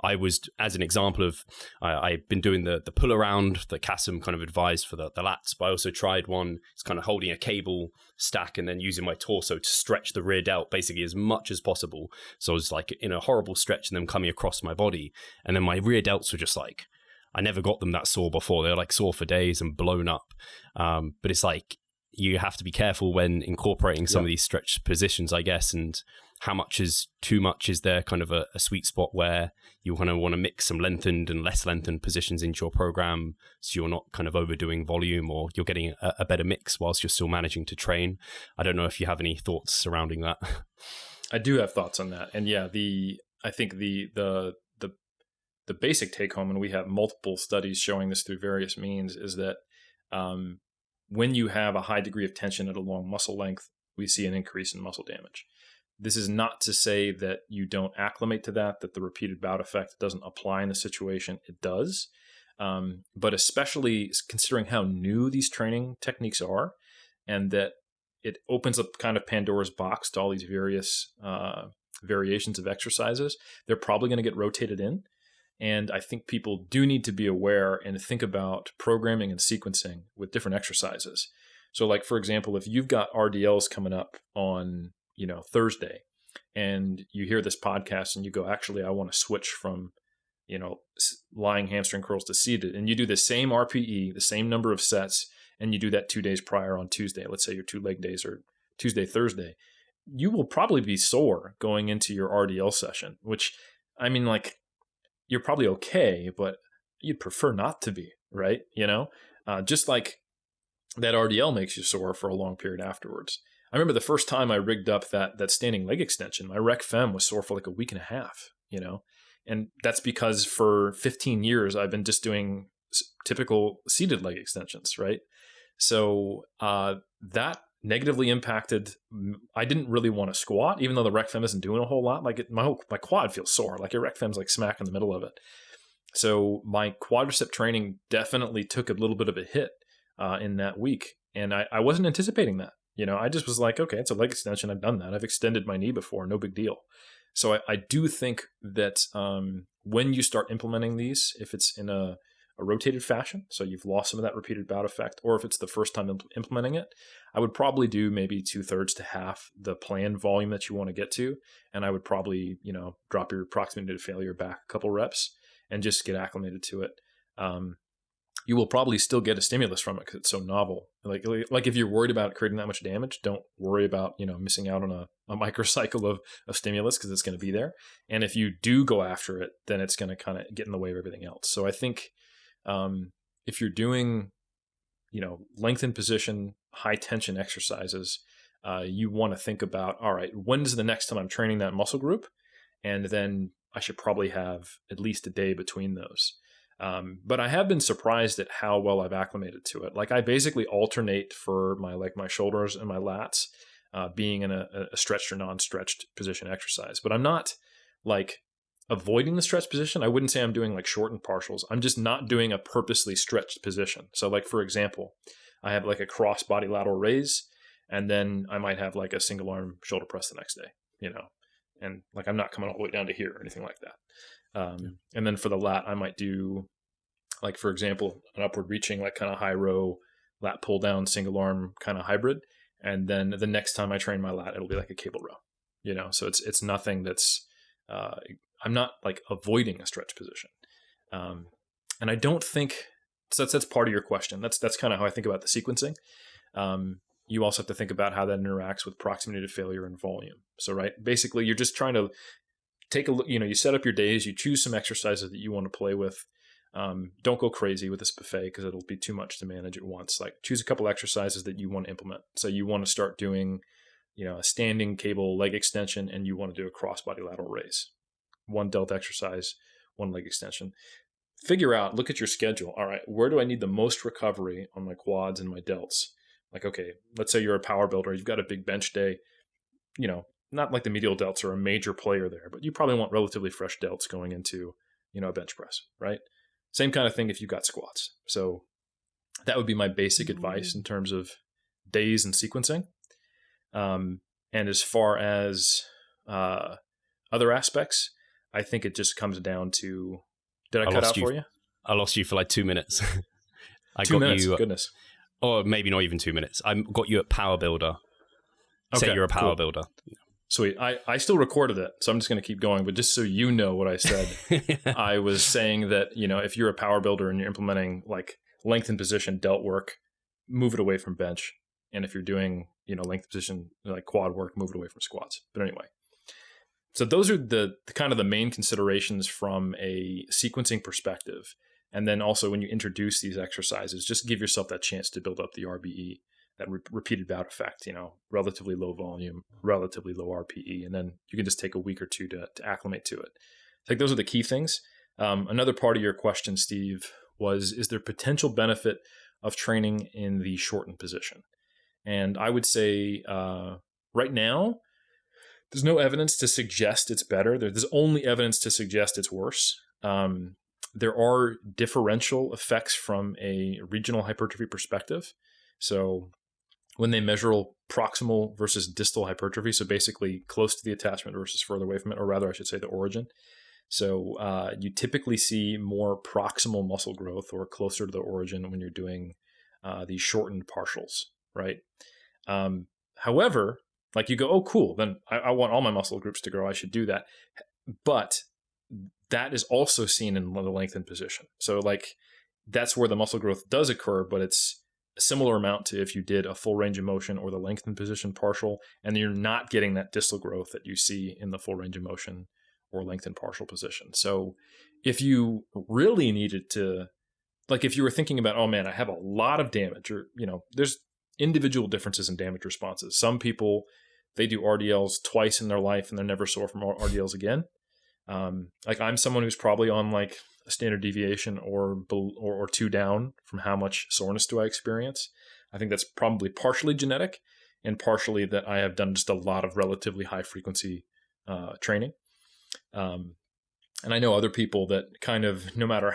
I was, as an example of, I've been doing the pull around that Kasim kind of advised for the lats, but I also tried one. It's kind of holding a cable stack and then using my torso to stretch the rear delt basically as much as possible. So I was like in a horrible stretch and then coming across my body. And then my rear delts were just like, I never got them that sore before. They were like sore for days and blown up. But it's like, you have to be careful when incorporating some of these stretch positions, I guess, and how much is too much. Is there kind of a sweet spot where you kind of want to mix some lengthened and less lengthened positions into your program so you're not kind of overdoing volume, or you're getting a better mix whilst you're still managing to train? I don't know if you have any thoughts surrounding that. I do have thoughts on that. And yeah, I think the basic take home, and we have multiple studies showing this through various means, is that when you have a high degree of tension at a long muscle length, we see an increase in muscle damage. This is not to say that you don't acclimate to that the repeated bout effect doesn't apply in the situation. It does. But especially considering how new these training techniques are, and that it opens up kind of Pandora's box to all these various variations of exercises, they're probably going to get rotated in. And I think people do need to be aware and think about programming and sequencing with different exercises. So like, for example, if you've got RDLs coming up on, Thursday, and you hear this podcast and you go, actually, I want to switch from, lying hamstring curls to seated, and you do the same RPE, the same number of sets, and you do that 2 days prior on Tuesday, let's say your 2 leg days are Tuesday, Thursday, you will probably be sore going into your RDL session, which, I mean, like, you're probably okay, but you'd prefer not to be, right? Just like that RDL makes you sore for a long period afterwards. I remember the first time I rigged up that standing leg extension, my rec fem was sore for like a week and a half, and that's because for 15 years, I've been just doing typical seated leg extensions, right? So that negatively impacted. I didn't really want to squat, even though the rec fem isn't doing a whole lot. Like my quad feels sore. Like your rec fem's like smack in the middle of it. So my quadricep training definitely took a little bit of a hit in that week, and I wasn't anticipating that. I just was like, okay, it's a leg extension. I've done that. I've extended my knee before. No big deal. So I do think that when you start implementing these, if it's in a rotated fashion, so you've lost some of that repeated bout effect, or if it's the first time implementing it, I would probably do maybe 2/3 to half the planned volume that you want to get to. And I would probably, drop your proximity to failure back a couple reps and just get acclimated to it. You will probably still get a stimulus from it because it's so novel. Like if you're worried about creating that much damage, don't worry about, missing out on a microcycle of stimulus, because it's going to be there. And if you do go after it, then it's going to kind of get in the way of everything else. So I think if you're doing, lengthened position, high tension exercises, you want to think about, all right, when's the next time I'm training that muscle group? And then I should probably have at least a day between those. But I have been surprised at how well I've acclimated to it. Like I basically alternate for my shoulders and my lats, being in a stretched or non-stretched position exercise. But I'm not like avoiding the stretch position. I wouldn't say I'm doing like shortened partials. I'm just not doing a purposely stretched position. So like, for example, I have like a cross body lateral raise, and then I might have like a single arm shoulder press the next day, and like I'm not coming all the way down to here or anything like that. And then for the lat, I might do, like, for example, an upward reaching, like kind of high row lat pull down, single arm kind of hybrid. And then the next time I train my lat, it'll be like a cable row, so it's nothing that's, I'm not like avoiding a stretch position. And I don't think, so that's part of your question. That's kind of how I think about the sequencing. You also have to think about how that interacts with proximity to failure and volume. So, right, basically you're just trying to take a look, you set up your days, you choose some exercises that you want to play with. Don't go crazy with this buffet because it'll be too much to manage at once. Like choose a couple exercises that you want to implement. So you want to start doing, a standing cable leg extension, and you want to do a cross body lateral raise. 1 delt exercise, 1 leg extension. Figure out, look at your schedule. All right, where do I need the most recovery on my quads and my delts? Like, okay, let's say you're a power builder, you've got a big bench day, not like the medial delts are a major player there, but you probably want relatively fresh delts going into, a bench press, right? Same kind of thing if you've got squats. So that would be my basic advice in terms of days and sequencing. And as far as other aspects, I think it just comes down to, did I cut out for you? I lost you for like 2 minutes. I 2 got minutes, you, goodness. Or maybe not even 2 minutes. I got you at Power Builder. Say you're a power builder. Sweet. I still recorded it, so I'm just going to keep going. But just so you know what I said, I was saying that, if you're a power builder and you're implementing like lengthened position delt work, move it away from bench. And if you're doing, lengthened position like quad work, move it away from squats. But anyway, so those are the kind of the main considerations from a sequencing perspective. And then also when you introduce these exercises, just give yourself that chance to build up the RBE. That repeated bout effect, relatively low volume, relatively low RPE, and then you can just take a week or two to acclimate to it. I think those are the key things. Another part of your question, Steve, was, is there potential benefit of training in the shortened position? And I would say right now, there's no evidence to suggest it's better. There's only evidence to suggest it's worse. There are differential effects from a regional hypertrophy perspective. So when they measure proximal versus distal hypertrophy, so basically close to the attachment versus further away from it, or rather I should say the origin. So you typically see more proximal muscle growth or closer to the origin when you're doing these shortened partials, right? However, like you go, oh, cool, then I want all my muscle groups to grow. I should do that. But that is also seen in the lengthened position. So like that's where the muscle growth does occur, but it's a similar amount to if you did a full range of motion or the lengthened position partial, and you're not getting that distal growth that you see in the full range of motion or lengthened partial position. So if you really needed to, like if you were thinking about, oh man, I have a lot of damage, or, there's individual differences in damage responses. Some people, they do RDLs twice in their life and they're never sore from RDLs again. Like I'm someone who's probably on like a standard deviation or 2 down from how much soreness do I experience. I think that's probably partially genetic and partially that I have done just a lot of relatively high frequency training. And I know other people that kind of, no matter,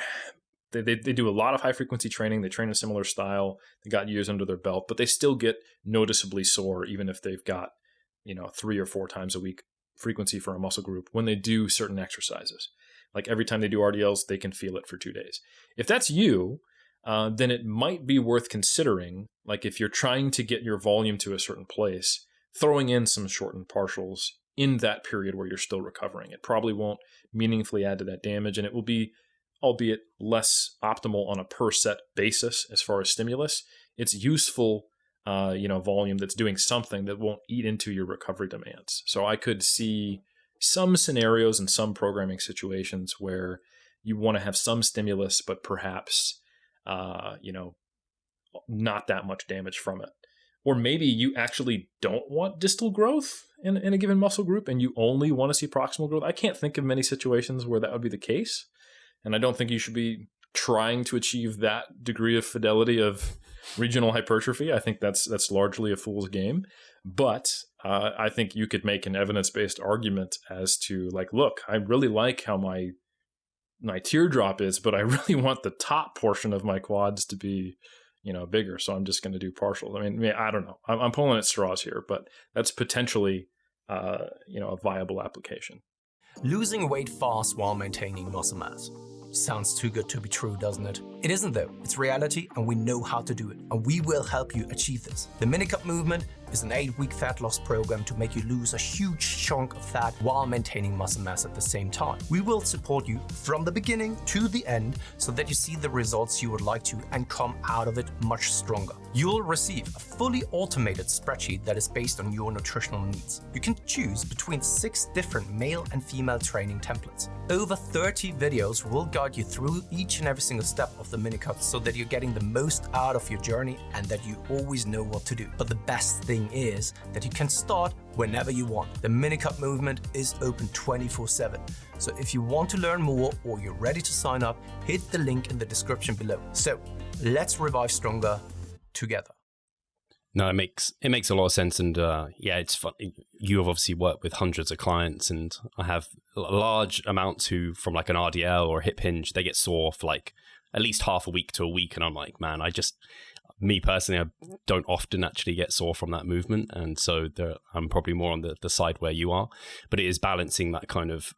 they do a lot of high frequency training. They train a similar style. They got years under their belt, but they still get noticeably sore even if they've got, 3 or 4 times a week frequency for a muscle group when they do certain exercises. Like every time they do RDLs, they can feel it for 2 days. If that's you, then it might be worth considering, like if you're trying to get your volume to a certain place, throwing in some shortened partials in that period where you're still recovering. It probably won't meaningfully add to that damage, and it will be, albeit less optimal on a per set basis as far as stimulus. It's useful volume that's doing something that won't eat into your recovery demands. So I could see some scenarios and some programming situations where you want to have some stimulus, but perhaps, not that much damage from it. Or maybe you actually don't want distal growth in a given muscle group and you only want to see proximal growth. I can't think of many situations where that would be the case. And I don't think you should be trying to achieve that degree of fidelity of regional hypertrophy. I think that's largely a fool's game. But I think you could make an evidence-based argument as to like, look, I really like how my teardrop is, but I really want the top portion of my quads to be, bigger. So I'm just going to do partial. I mean, I don't know. I'm pulling at straws here, but that's potentially, a viable application. Losing weight fast while maintaining muscle mass. Sounds too good to be true, doesn't it? It isn't though. It's reality and we know how to do it. And we will help you achieve this. The Minicut Movement is an 8-week fat loss program to make you lose a huge chunk of fat while maintaining muscle mass at the same time. We will support you from the beginning to the end so that you see the results you would like to and come out of it much stronger. You'll receive a fully automated spreadsheet that is based on your nutritional needs. You can choose between 6 different male and female training templates. Over 30 videos will guide you through each and every single step of the Minicut so that you're getting the most out of your journey and that you always know what to do. But the best thing is that you can start whenever you want. The Minicut Movement is open 24/7. So if you want to learn more or you're ready to sign up, hit the link in the description below. So let's revive stronger together. No, it makes a lot of sense, and yeah, it's fun. You have obviously worked with hundreds of clients, and I have a large amounts who, from like an RDL or a hip hinge, they get sore for like at least half a week to a week, and I'm like, man, me personally, I don't often actually get sore from that movement, and so I'm probably more on the side where you are, but it is balancing that kind of,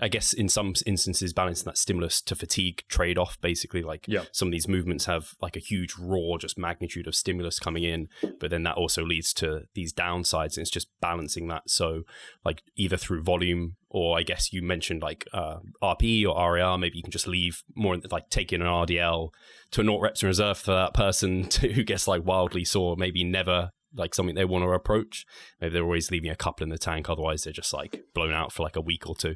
I guess in some instances, balancing that stimulus to fatigue trade-off, basically. Like some of these movements have like a huge raw just magnitude of stimulus coming in, but then that also leads to these downsides, and it's just balancing that. So like either through volume, or I guess you mentioned like RP or RAR, maybe you can just leave more, like take in an RDL to a naught reps in reserve for that person who gets like wildly sore, maybe never like something they want to approach. Maybe they're always leaving a couple in the tank, otherwise they're just like blown out for like a week or two.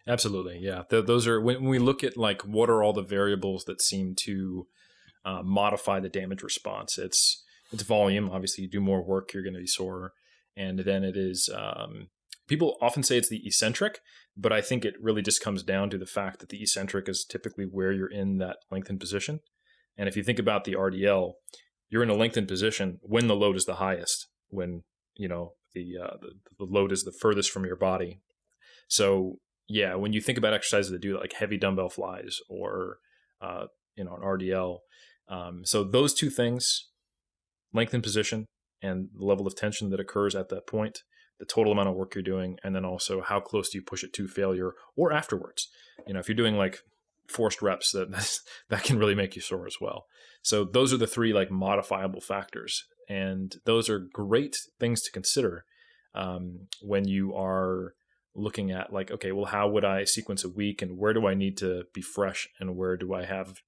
Absolutely, yeah. Those are, when we look at like what are all the variables that seem to modify the damage response, it's volume. Obviously, you do more work, you're going to be sore. And then it is, people often say it's the eccentric, but I think it really just comes down to the fact that the eccentric is typically where you're in that lengthened position. And if you think about the RDL, you're in a lengthened position when the load is the highest, when the load is the furthest from your body. So yeah, when you think about exercises that do like heavy dumbbell flies or an RDL, so those two things, lengthened position and the level of tension that occurs at that point, the total amount of work you're doing, and then also how close do you push it to failure or afterwards. If you're doing like forced reps, that can really make you sore as well. So those are the three like modifiable factors, and those are great things to consider when you are looking at like, okay, well, how would I sequence a week, and where do I need to be fresh, and where do I have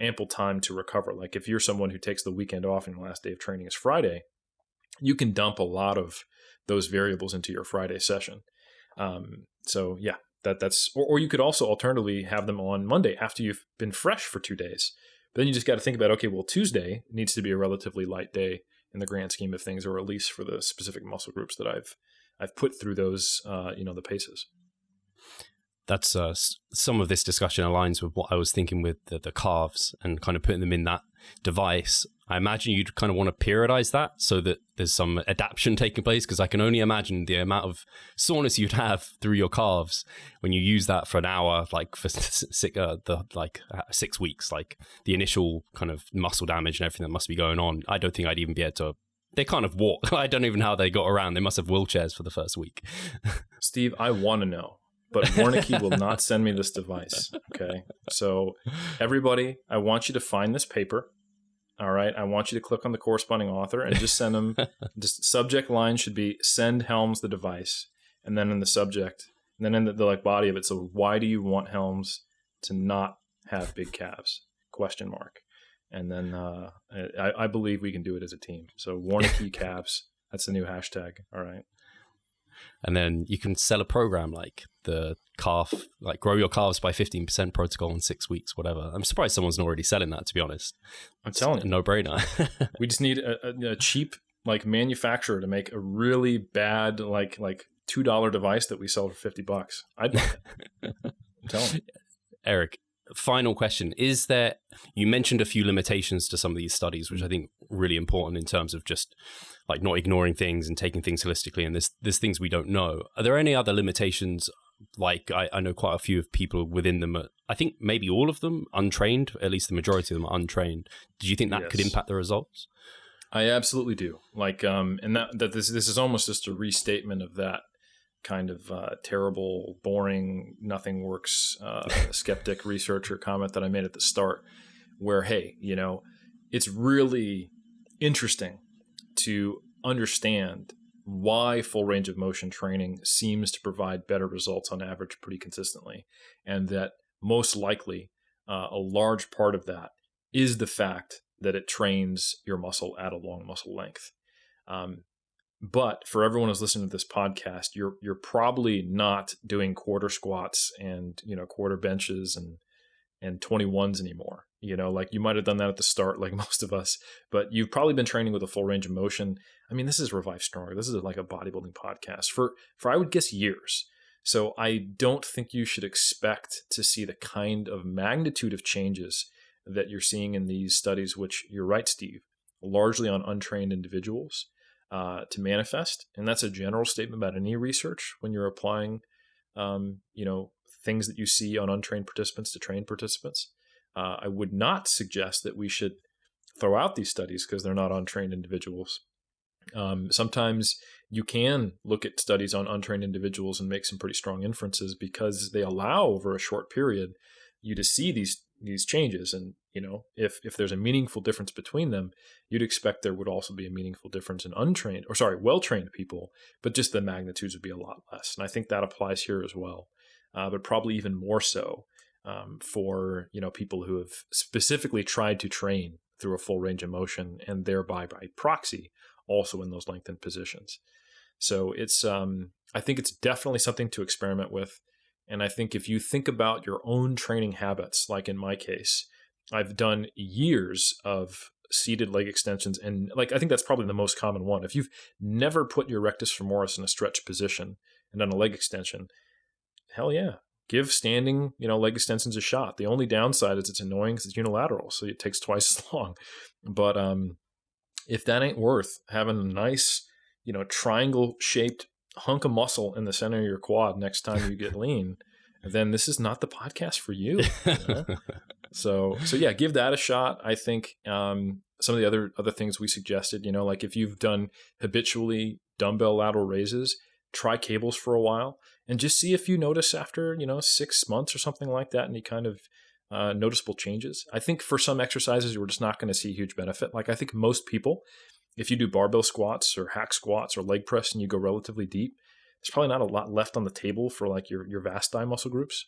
ample time to recover? Like if you're someone who takes the weekend off and the last day of training is Friday, you can dump a lot of those variables into your Friday session. So yeah, that's or you could also alternatively have them on Monday after you've been fresh for 2 days. But then you just got to think about, okay, well, Tuesday needs to be a relatively light day in the grand scheme of things, or at least for the specific muscle groups that I've put through those the paces. That's some of this discussion aligns with what I was thinking with the calves and kind of putting them in that device. I imagine you'd kind of want to periodize that so that there's some adaptation taking place, because I can only imagine the amount of soreness you'd have through your calves when you use that for an hour, like for 6 weeks, like the initial kind of muscle damage and everything that must be going on. I don't think I'd even be able to. They kind of walk. I don't even know how they got around. They must have wheelchairs for the first week. Steve, I want to know, but Warnicki will not send me this device. Okay. So everybody, I want you to find this paper. All right. I want you to click on the corresponding author and just send them. Just subject line should be "send Helms the device," and then in the subject, and then in the like body of it. So why do you want Helms to not have big calves? ? And then I believe we can do it as a team. So Warnicki calves. That's the new hashtag. All right. And then you can sell a program like the calf, like grow your calves by 15% protocol in 6 weeks, whatever. I'm surprised someone's not already selling that, to be honest. I'm telling you. A no-brainer. We just need a cheap like manufacturer to make a really bad like $2 device that we sell for $50. I'd buy it. I'm telling you. Eric, final question. You mentioned a few limitations to some of these studies, which I think are really important in terms of just like not ignoring things and taking things holistically, and there's things we don't know. Are there any other limitations? Like I know quite a few of people within them, I think maybe all of them untrained, at least the majority of them are untrained. Did you think that could impact the results? I absolutely do. Like, and that this is almost just a restatement of that kind of terrible, boring, nothing works, skeptic researcher comment that I made at the start, where, hey, it's really interesting to understand why full range of motion training seems to provide better results on average pretty consistently. And that most likely a large part of that is the fact that it trains your muscle at a long muscle length. But for everyone who's listening to this podcast, you're probably not doing quarter squats and quarter benches and 21s anymore. Like you might have done that at the start, like most of us, but you've probably been training with a full range of motion. I mean, this is Revive Stronger. This is like a bodybuilding podcast for I would guess years. So I don't think you should expect to see the kind of magnitude of changes that you're seeing in these studies, which you're right, Steve, largely on untrained individuals to manifest. And that's a general statement about any research when you're applying, things that you see on untrained participants to trained participants. I would not suggest that we should throw out these studies because they're not on trained individuals. Sometimes you can look at studies on untrained individuals and make some pretty strong inferences because they allow over a short period you to see these changes. And, if there's a meaningful difference between them, you'd expect there would also be a meaningful difference in well-trained people, but just the magnitudes would be a lot less. And I think that applies here as well, but probably even more so for, people who have specifically tried to train through a full range of motion and thereby by proxy also in those lengthened positions. So it's, I think it's definitely something to experiment with. And I think if you think about your own training habits, like in my case, I've done years of seated leg extensions. And I think that's probably the most common one. If you've never put your rectus femoris in a stretch position and done a leg extension, hell yeah, give standing, leg extensions a shot. The only downside is it's annoying because it's unilateral. So it takes twice as long. But if that ain't worth having a nice, triangle shaped hunk of muscle in the center of your quad next time you get lean, then this is not the podcast for you. So yeah, give that a shot. I think some of the other things we suggested, like if you've done habitually dumbbell lateral raises, try cables for a while and just see if you notice after 6 months or something like that any kind of noticeable changes. I think for some exercises you're just not going to see huge benefit. Like I think most people, if you do barbell squats or hack squats or leg press and you go relatively deep, there's probably not a lot left on the table for like your vasti muscle groups,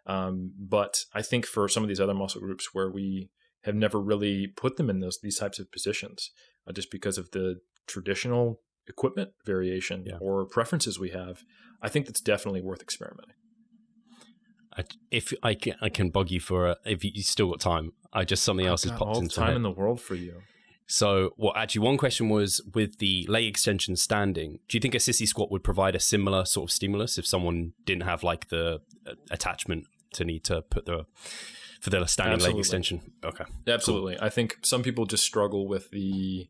but I think for some of these other muscle groups where we have never really put them in these types of positions, just because of the traditional equipment variation or preferences we have, I think that's definitely worth experimenting. If I can bug you for if you still got time, something else has popped into time in the world for you. So, one question was with the leg extension standing. Do you think a sissy squat would provide a similar sort of stimulus if someone didn't have like the attachment to need to put for the standing leg extension? Okay, absolutely. Cool. I think some people just struggle with the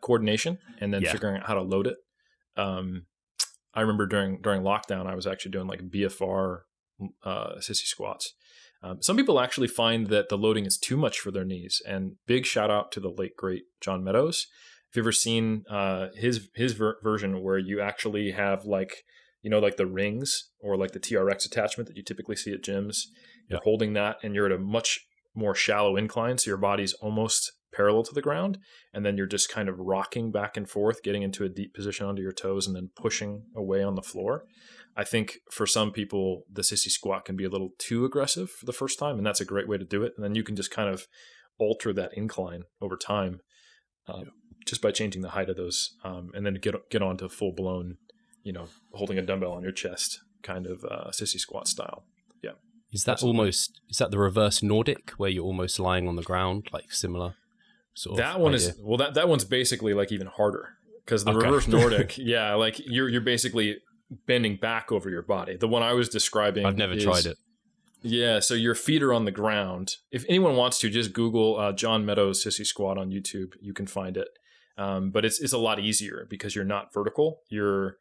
coordination and then figuring out how to load it. I remember during lockdown, I was actually doing like BFR sissy squats. Some people actually find that the loading is too much for their knees, and big shout out to the late great John Meadows. If you've ever seen his version where you actually have like the rings or like the TRX attachment that you typically see at gyms, you're holding that and you're at a much more shallow incline, so your body's almost parallel to the ground, and then you're just kind of rocking back and forth, getting into a deep position onto your toes and then pushing away on the floor. I think for some people, the sissy squat can be a little too aggressive for the first time, and that's a great way to do it. And then you can just kind of alter that incline over time just by changing the height of those, and then get on to full blown, holding a dumbbell on your chest kind of sissy squat style. Yeah. Is that the reverse Nordic where you're almost lying on the ground, like similar sort of that one idea? That one's basically like even harder because the reverse Nordic, like you're basically bending back over your body. The one I was describing, I've never tried it. Yeah, so your feet are on the ground. If anyone wants to, just Google John Meadows sissy squat on YouTube. You can find it. But it's a lot easier because you're not vertical. You're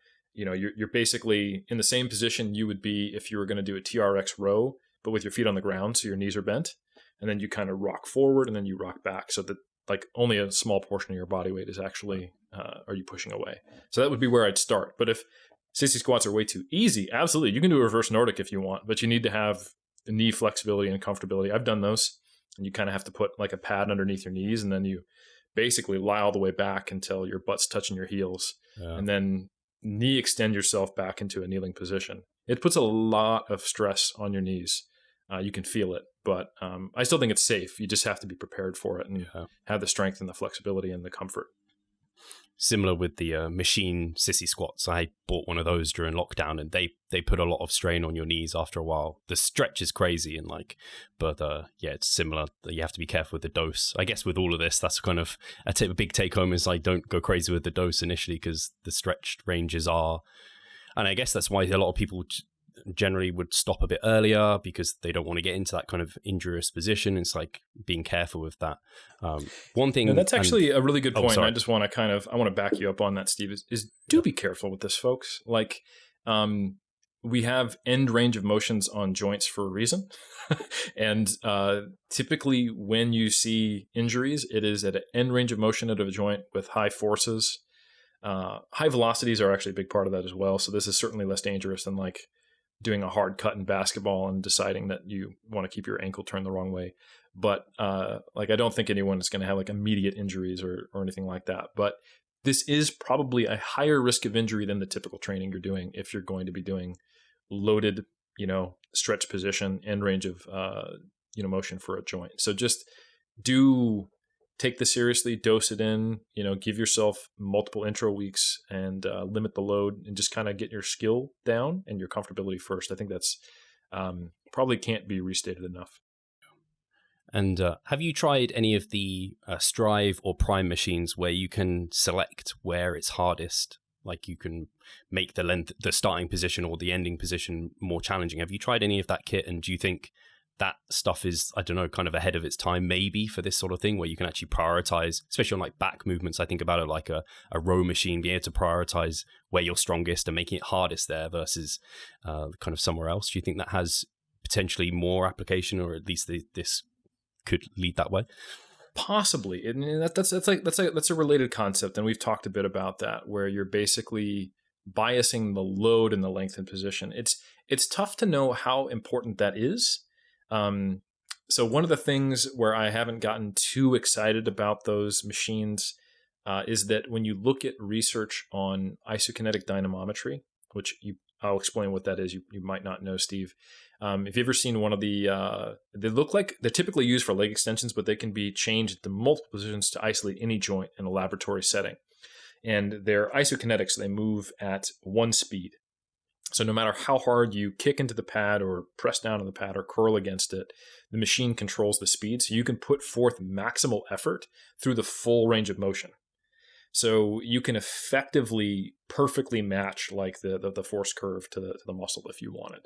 basically in the same position you would be if you were going to do a TRX row, but with your feet on the ground, so your knees are bent, and then you kind of rock forward and then you rock back, so that like only a small portion of your body weight is actually are you pushing away. So that would be where I'd start. But if sissy squats are way too easy, absolutely, you can do a reverse Nordic if you want, but you need to have knee flexibility and comfortability. I've done those, and you kind of have to put like a pad underneath your knees, and then you basically lie all the way back until your butt's touching your heels, and then knee extend yourself back into a kneeling position. It puts a lot of stress on your knees. You can feel it, but I still think it's safe. You just have to be prepared for it and have the strength and the flexibility and the comfort. Similar with the machine sissy squats. I bought one of those during lockdown, and they put a lot of strain on your knees after a while. The stretch is crazy, and but it's similar. You have to be careful with the dose. I guess with all of this, that's kind of a big take home is like don't go crazy with the dose initially because the stretch ranges are, and I guess that's why a lot of people generally would stop a bit earlier because they don't want to get into that kind of injurious position. It's like being careful with that. One thing, no, that's actually a really good point. sorry. I just want to I want to back you up on that, Steve, is do be careful with this, folks. Like, we have end range of motions on joints for a reason. And typically when you see injuries, it is at an end range of motion of a joint with high forces. High velocities are actually a big part of that as well. So this is certainly less dangerous than like doing a hard cut in basketball and deciding that you want to keep your ankle turned the wrong way. But like, I don't think anyone is going to have like immediate injuries or anything like that. But this is probably a higher risk of injury than the typical training you're doing if you're going to be doing loaded, stretch position, end range of, motion for a joint. So just do take this seriously, dose it in, give yourself multiple intro weeks and limit the load and just kind of get your skill down and your comfortability first. I think that's probably can't be restated enough. And have you tried any of the Strive or Prime machines where you can select where it's hardest? Like you can make the starting position or the ending position more challenging. Have you tried any of that kit? And do you think that stuff is, I don't know, kind of ahead of its time maybe for this sort of thing where you can actually prioritize, especially on like back movements? I think about it like a row machine, being able to prioritize where you're strongest and making it hardest there versus kind of somewhere else. Do you think that has potentially more application, or at least this could lead that way? Possibly. And that's a related concept. And we've talked a bit about that, where you're basically biasing the load in the lengthened position. It's tough to know how important that is. So one of the things where I haven't gotten too excited about those machines is that when you look at research on isokinetic dynamometry, which I'll explain what that is. You might not know, Steve. If you've ever seen one of the, they look like they're typically used for leg extensions, but they can be changed to multiple positions to isolate any joint in a laboratory setting. And they're isokinetic, so they move at one speed. So no matter how hard you kick into the pad or press down on the pad or curl against it, the machine controls the speed. So you can put forth maximal effort through the full range of motion. So you can effectively perfectly match like the force curve to the muscle if you wanted.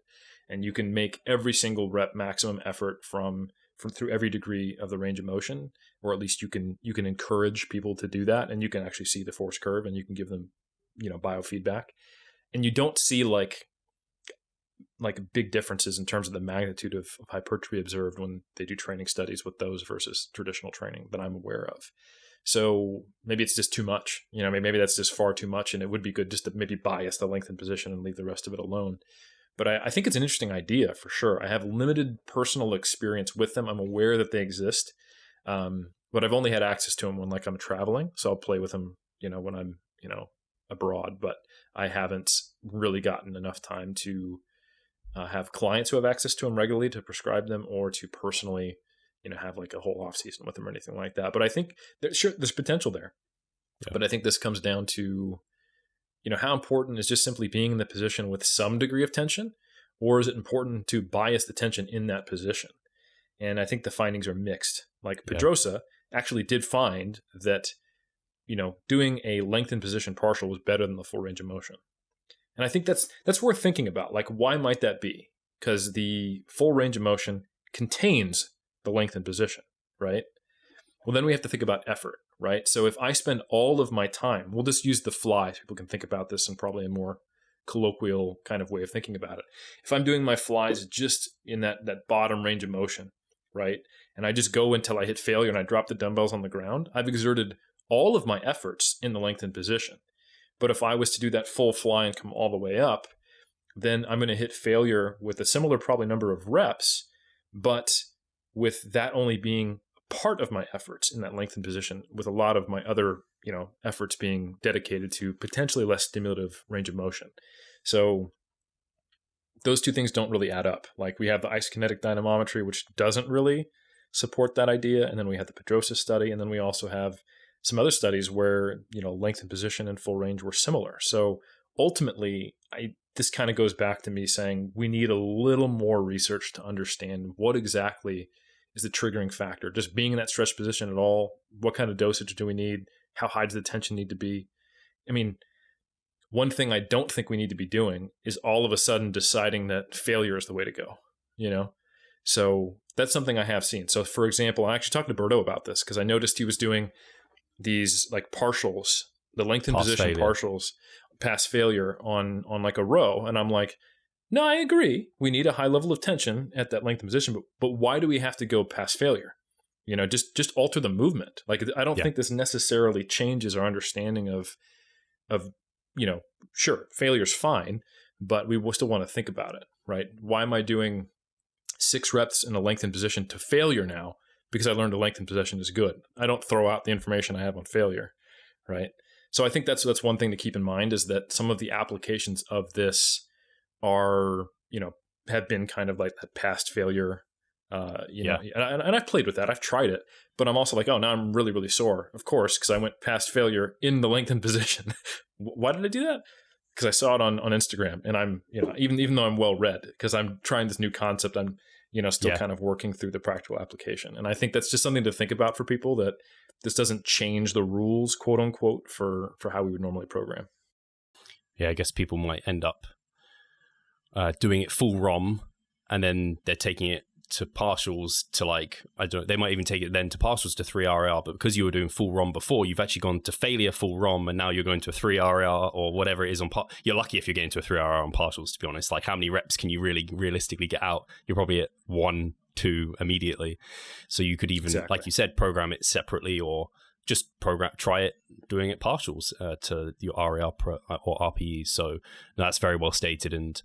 And you can make every single rep maximum effort from through every degree of the range of motion, or at least you can encourage people to do that, and you can actually see the force curve and you can give them, biofeedback. And you don't see like big differences in terms of the magnitude of hypertrophy observed when they do training studies with those versus traditional training that I'm aware of. So maybe it's just too much, maybe that's just far too much, and it would be good just to maybe bias the lengthened position and leave the rest of it alone. But I think it's an interesting idea for sure. I have limited personal experience with them. I'm aware that they exist, but I've only had access to them when I'm traveling. So I'll play with them, when I'm, abroad, but I haven't really gotten enough time to have clients who have access to them regularly to prescribe them, or to personally have like a whole off season with them or anything like that. But I think there's potential there. Yeah. But I think this comes down to, how important is just simply being in the position with some degree of tension, or is it important to bias the tension in that position? And I think the findings are mixed. Like Pedrosa actually did find that, doing a lengthened position partial was better than the full range of motion. And I think that's worth thinking about. Like, why might that be? Because the full range of motion contains the lengthened position, right? Well, then we have to think about effort, right? So if I spend all of my time, we'll just use the fly so people can think about this in probably a more colloquial kind of way of thinking about it. If I'm doing my flies just in that bottom range of motion, right? And I just go until I hit failure and I drop the dumbbells on the ground, I've exerted all of my efforts in the lengthened position. But if I was to do that full fly and come all the way up, then I'm going to hit failure with a similar probably number of reps, but with that only being part of my efforts in that lengthened position, with a lot of my other, efforts being dedicated to potentially less stimulative range of motion. So those two things don't really add up. Like, we have the isokinetic dynamometry, which doesn't really support that idea. And then we have the Pedrosa study. And then we also have some other studies where, lengthened position and full range were similar. So ultimately, this kind of goes back to me saying we need a little more research to understand what exactly is the triggering factor. Just being in that stretch position at all, what kind of dosage do we need? How high does the tension need to be? I mean, one thing I don't think we need to be doing is all of a sudden deciding that failure is the way to go, So that's something I have seen. So for example, I actually talked to Bordeaux about this because I noticed he was doing these like partials, the lengthened position partials, past failure on like a row. And I'm like, no, I agree. We need a high level of tension at that lengthened position, but why do we have to go past failure? Just alter the movement. Like, I don't think this necessarily changes our understanding of, sure, failure's fine, but we will still want to think about it, right? Why am I doing 6 reps in a lengthened position to failure now? Because I learned a lengthened position is good. I don't throw out the information I have on failure, right? So I think that's one thing to keep in mind, is that some of the applications of this are, have been kind of like that past failure, and I've played with that. I've tried it, but I'm also like, oh, now I'm really, really sore, of course, because I went past failure in the lengthened position. Why did I do that? Because I saw it on Instagram, and I'm, even though I'm well read, because I'm trying this new concept, I'm, still kind of working through the practical application. And I think that's just something to think about for people, that this doesn't change the rules, quote unquote, for how we would normally program. Yeah, I guess people might end up doing it full ROM, and then they're taking it to partials to they might even take it then to partials to 3RAR, but because you were doing full ROM before, you've actually gone to failure full ROM, and now you're going to a 3RAR or whatever it is on you're lucky if you're getting to a 3RAR on partials, to be honest. Like, how many reps can you really realistically get out? You're probably at 1, 2 immediately. So you could even, like you said, program it separately, or just try it doing it partials to your RAR or RPEs. So that's very well stated. And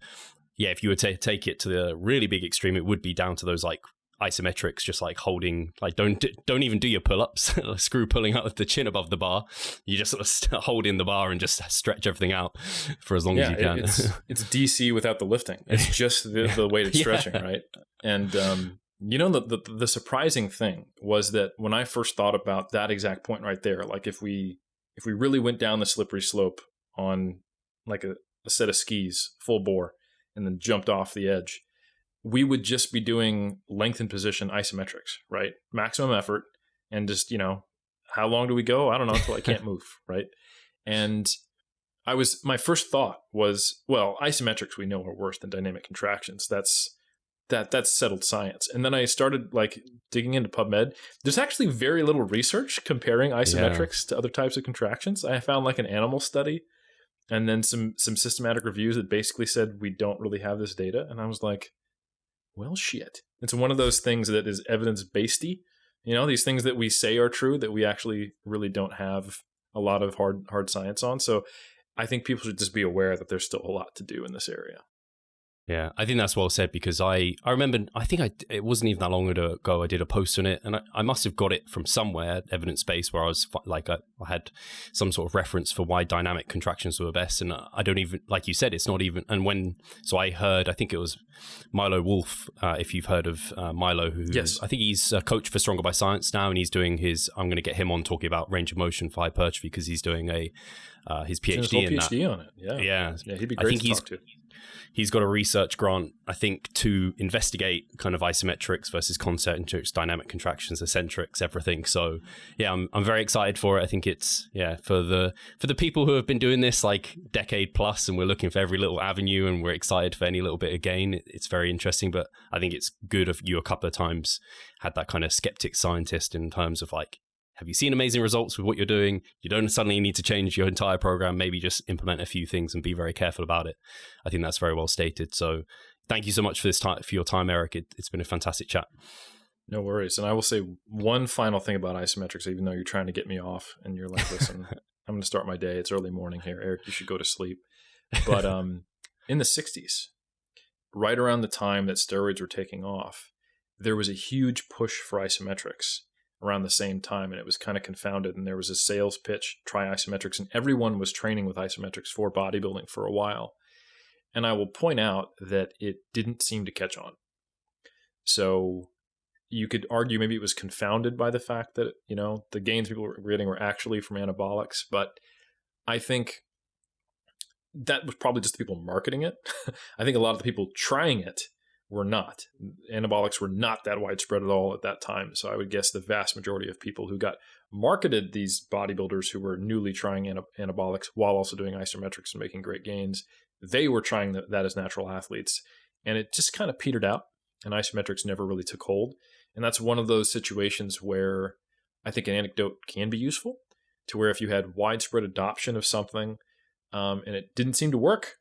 yeah, if you were to take it to the really big extreme, it would be down to those like isometrics, just like holding, like don't even do your pull-ups, screw pulling out the chin above the bar. You just sort of hold in the bar and just stretch everything out for as long as you can. It's DC without the lifting. It's just the weighted stretching, right? And the surprising thing was that when I first thought about that exact point right there, like if we really went down the slippery slope on like a set of skis full bore, and then jumped off the edge, we would just be doing lengthened position isometrics, right? Maximum effort, and just, how long do we go? I don't know, until I can't move, right? And my first thought was, well, isometrics we know are worse than dynamic contractions. That's settled science. And then I started like digging into PubMed. There's actually very little research comparing isometrics to other types of contractions. I found like an animal study, and then some systematic reviews that basically said we don't really have this data. And I was like, well, shit. It's one of those things that is evidence-based-y. These things that we say are true that we actually really don't have a lot of hard science on. So I think people should just be aware that there's still a lot to do in this area. Yeah, I think that's well said, because I remember, it wasn't even that long ago I did a post on it, and I must have got it from somewhere, evidence-based, where I was like, I had some sort of reference for why dynamic contractions were best, and I don't even, like you said, it's not even, so I heard, I think it was Milo Wolf, if you've heard of Milo, who yes. I think he's a coach for Stronger by Science now, and he's doing I'm going to get him on talking about range of motion for hypertrophy, because he's doing his PhD in that. PhD on it, yeah, he'd be great to talk to. He's got a research grant, I think, to investigate kind of isometrics versus concentrics, dynamic contractions, eccentrics, everything. So yeah, I'm very excited for it. I think it's for the people who have been doing this like decade plus, and we're looking for every little avenue, and we're excited for any little bit of gain. It's very interesting, but I think it's good of you a couple of times had that kind of skeptic scientist in terms of like, have you seen amazing results with what you're doing? You don't suddenly need to change your entire program. Maybe just implement a few things and be very careful about it. I think that's very well stated. So thank you so much for your time, Eric. It's been a fantastic chat. No worries. And I will say one final thing about isometrics, even though you're trying to get me off and you're like, listen, I'm going to start my day. It's early morning here. Eric, you should go to sleep. But in the 60s, right around the time that steroids were taking off, there was a huge push for isometrics around the same time, and it was kind of confounded, and there was a sales pitch, try isometrics, and everyone was training with isometrics for bodybuilding for a while. And I will point out that it didn't seem to catch on. So you could argue maybe it was confounded by the fact that, the gains people were getting were actually from anabolics, but I think that was probably just the people marketing it. I think a lot of the people trying it were not. Anabolics were not that widespread at all at that time. So I would guess the vast majority of people who got marketed, these bodybuilders who were newly trying anabolics while also doing isometrics and making great gains, they were trying that as natural athletes. And it just kind of petered out, and isometrics never really took hold. And that's one of those situations where I think an anecdote can be useful, to where if you had widespread adoption of something and it didn't seem to work,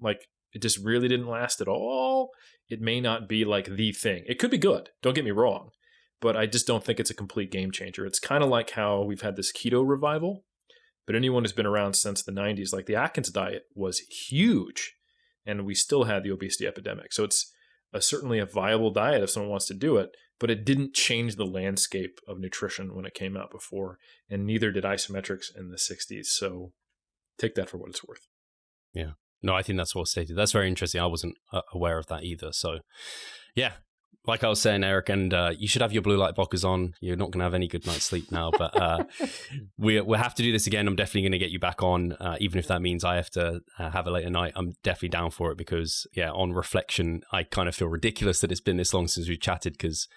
like it just really didn't last at all, it may not be like the thing. It could be good, don't get me wrong, but I just don't think it's a complete game changer. It's kind of like how we've had this keto revival, but anyone who's been around since the 90s, like the Atkins diet was huge, and we still had the obesity epidemic. So it's certainly a viable diet if someone wants to do it, but it didn't change the landscape of nutrition when it came out before, and neither did isometrics in the 60s. So take that for what it's worth. Yeah. No, I think that's well stated. That's very interesting. I wasn't aware of that either. So, yeah, like I was saying, Eric, and you should have your blue light blockers on. You're not going to have any good night's sleep now, but we'll have to do this again. I'm definitely going to get you back on, even if that means I have to have a later night. I'm definitely down for it because, yeah, on reflection, I kind of feel ridiculous that it's been this long since we've chatted because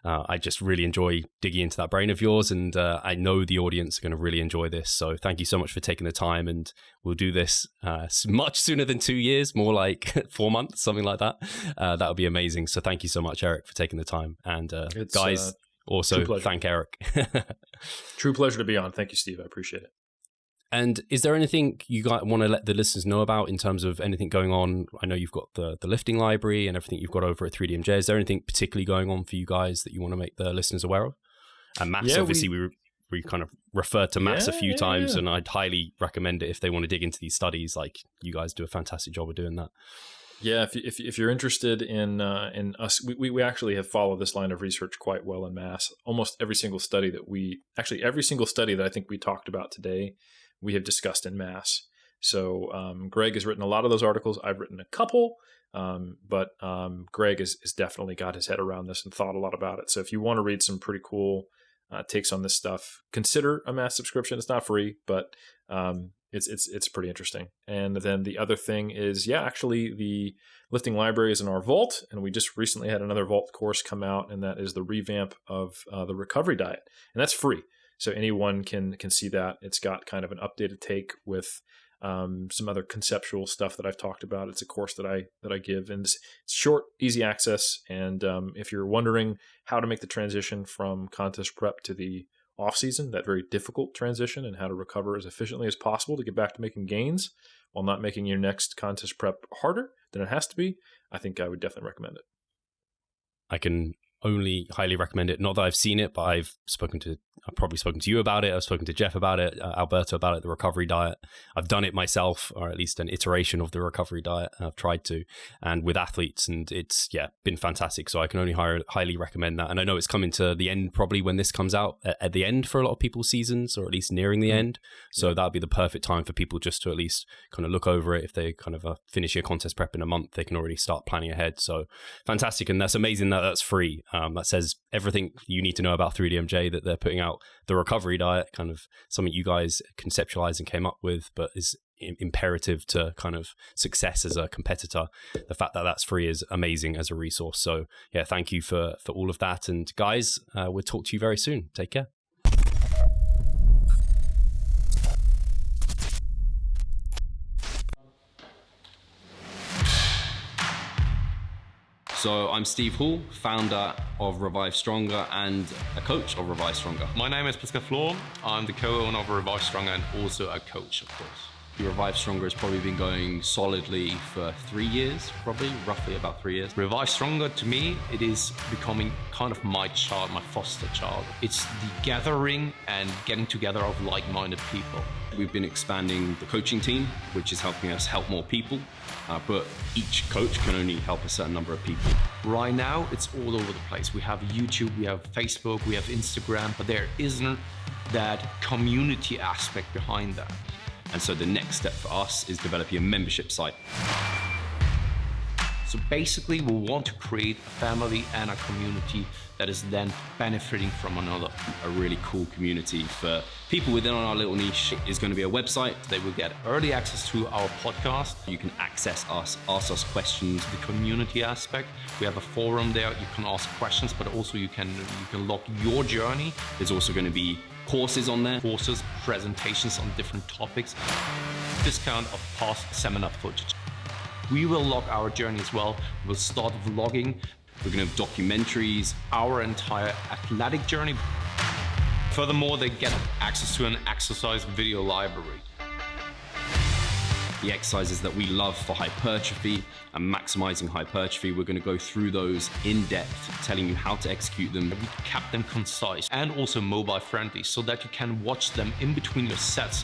I just really enjoy digging into that brain of yours, and I know the audience are going to really enjoy this. So thank you so much for taking the time, and we'll do this much sooner than 2 years, more like 4 months, something like that. That would be amazing. So thank you so much, Eric, for taking the time. And guys, also thank Eric. True pleasure to be on. Thank you, Steve. I appreciate it. And is there anything you guys want to let the listeners know about in terms of anything going on? I know you've got the lifting library and everything you've got over at 3DMJ. Is there anything particularly going on for you guys that you want to make the listeners aware of? And maths, obviously, we kind of referred to maths a few times, and I'd highly recommend it if they want to dig into these studies. Like, you guys do a fantastic job of doing that. Yeah, if you're interested in us, we actually have followed this line of research quite well in mass. Almost every single study every single study that I think we talked about today, we have discussed in mass. So Greg has written a lot of those articles. I've written a couple, but Greg has definitely got his head around this and thought a lot about it. So if you want to read some pretty cool takes on this stuff, consider a mass subscription. It's not free, but it's pretty interesting. And then the other thing is, actually the lifting library is in our vault, and we just recently had another vault course come out, and that is the revamp of the recovery diet, and that's free. So anyone can see that. It's got kind of an updated take with some other conceptual stuff that I've talked about. It's a course that I give, and it's short, easy access. And if you're wondering how to make the transition from contest prep to the off season, that very difficult transition, and how to recover as efficiently as possible to get back to making gains while not making your next contest prep harder than it has to be, I think I would definitely recommend it. I can only highly recommend it. Not that I've seen it, but I've probably spoken to you about it. I've spoken to Jeff about it, Alberto about it, the recovery diet. I've done it myself, or at least an iteration of the recovery diet. I've tried to, and with athletes, and it's been fantastic. So I can only highly recommend that. And I know it's coming to the end probably when this comes out, at the end for a lot of people's seasons, or at least nearing the end. So that'll be the perfect time for people just to at least kind of look over it. If they kind of finish your contest prep in a month, they can already start planning ahead. So fantastic. And that's amazing that that's free. That says everything you need to know about 3DMJ, that they're putting out the recovery diet, kind of something you guys conceptualized and came up with, but is imperative to kind of success as a competitor. The fact that that's free is amazing as a resource. So thank you for all of that. And guys, we'll talk to you very soon. Take care. So I'm Steve Hall, founder of Revive Stronger and a coach of Revive Stronger. My name is Pascal Flor. I'm the co-owner of Revive Stronger and also a coach, of course. Revive Stronger has probably been going solidly for 3 years, roughly about 3 years. Revive Stronger, to me, it is becoming kind of my child, my foster child. It's the gathering and getting together of like-minded people. We've been expanding the coaching team, which is helping us help more people, but each coach can only help a certain number of people. Right now, it's all over the place. We have YouTube, we have Facebook, we have Instagram, but there isn't that community aspect behind that. And so the next step for us is developing a membership site. So basically, we want to create a family and a community that is then benefiting from another. A really cool community for people within our little niche is going to be a website. They will get early access to our podcast. You can access us, ask us questions. The community aspect, we have a forum there. You can ask questions, but also you can log your journey. There's also going to be courses on there. Courses, presentations on different topics. Discount of past seminar footage. We will log our journey as well. We'll start vlogging. We're going to have documentaries. Our entire athletic journey. Furthermore, they get access to an exercise video library. The exercises that we love for hypertrophy and maximizing hypertrophy, we're going to go through those in depth, telling you how to execute them. We kept them concise and also mobile friendly so that you can watch them in between your sets.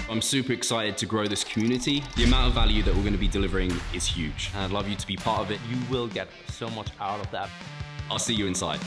I'm super excited to grow this community. The amount of value that we're going to be delivering is huge. And I'd love you to be part of it. You will get so much out of that. I'll see you inside.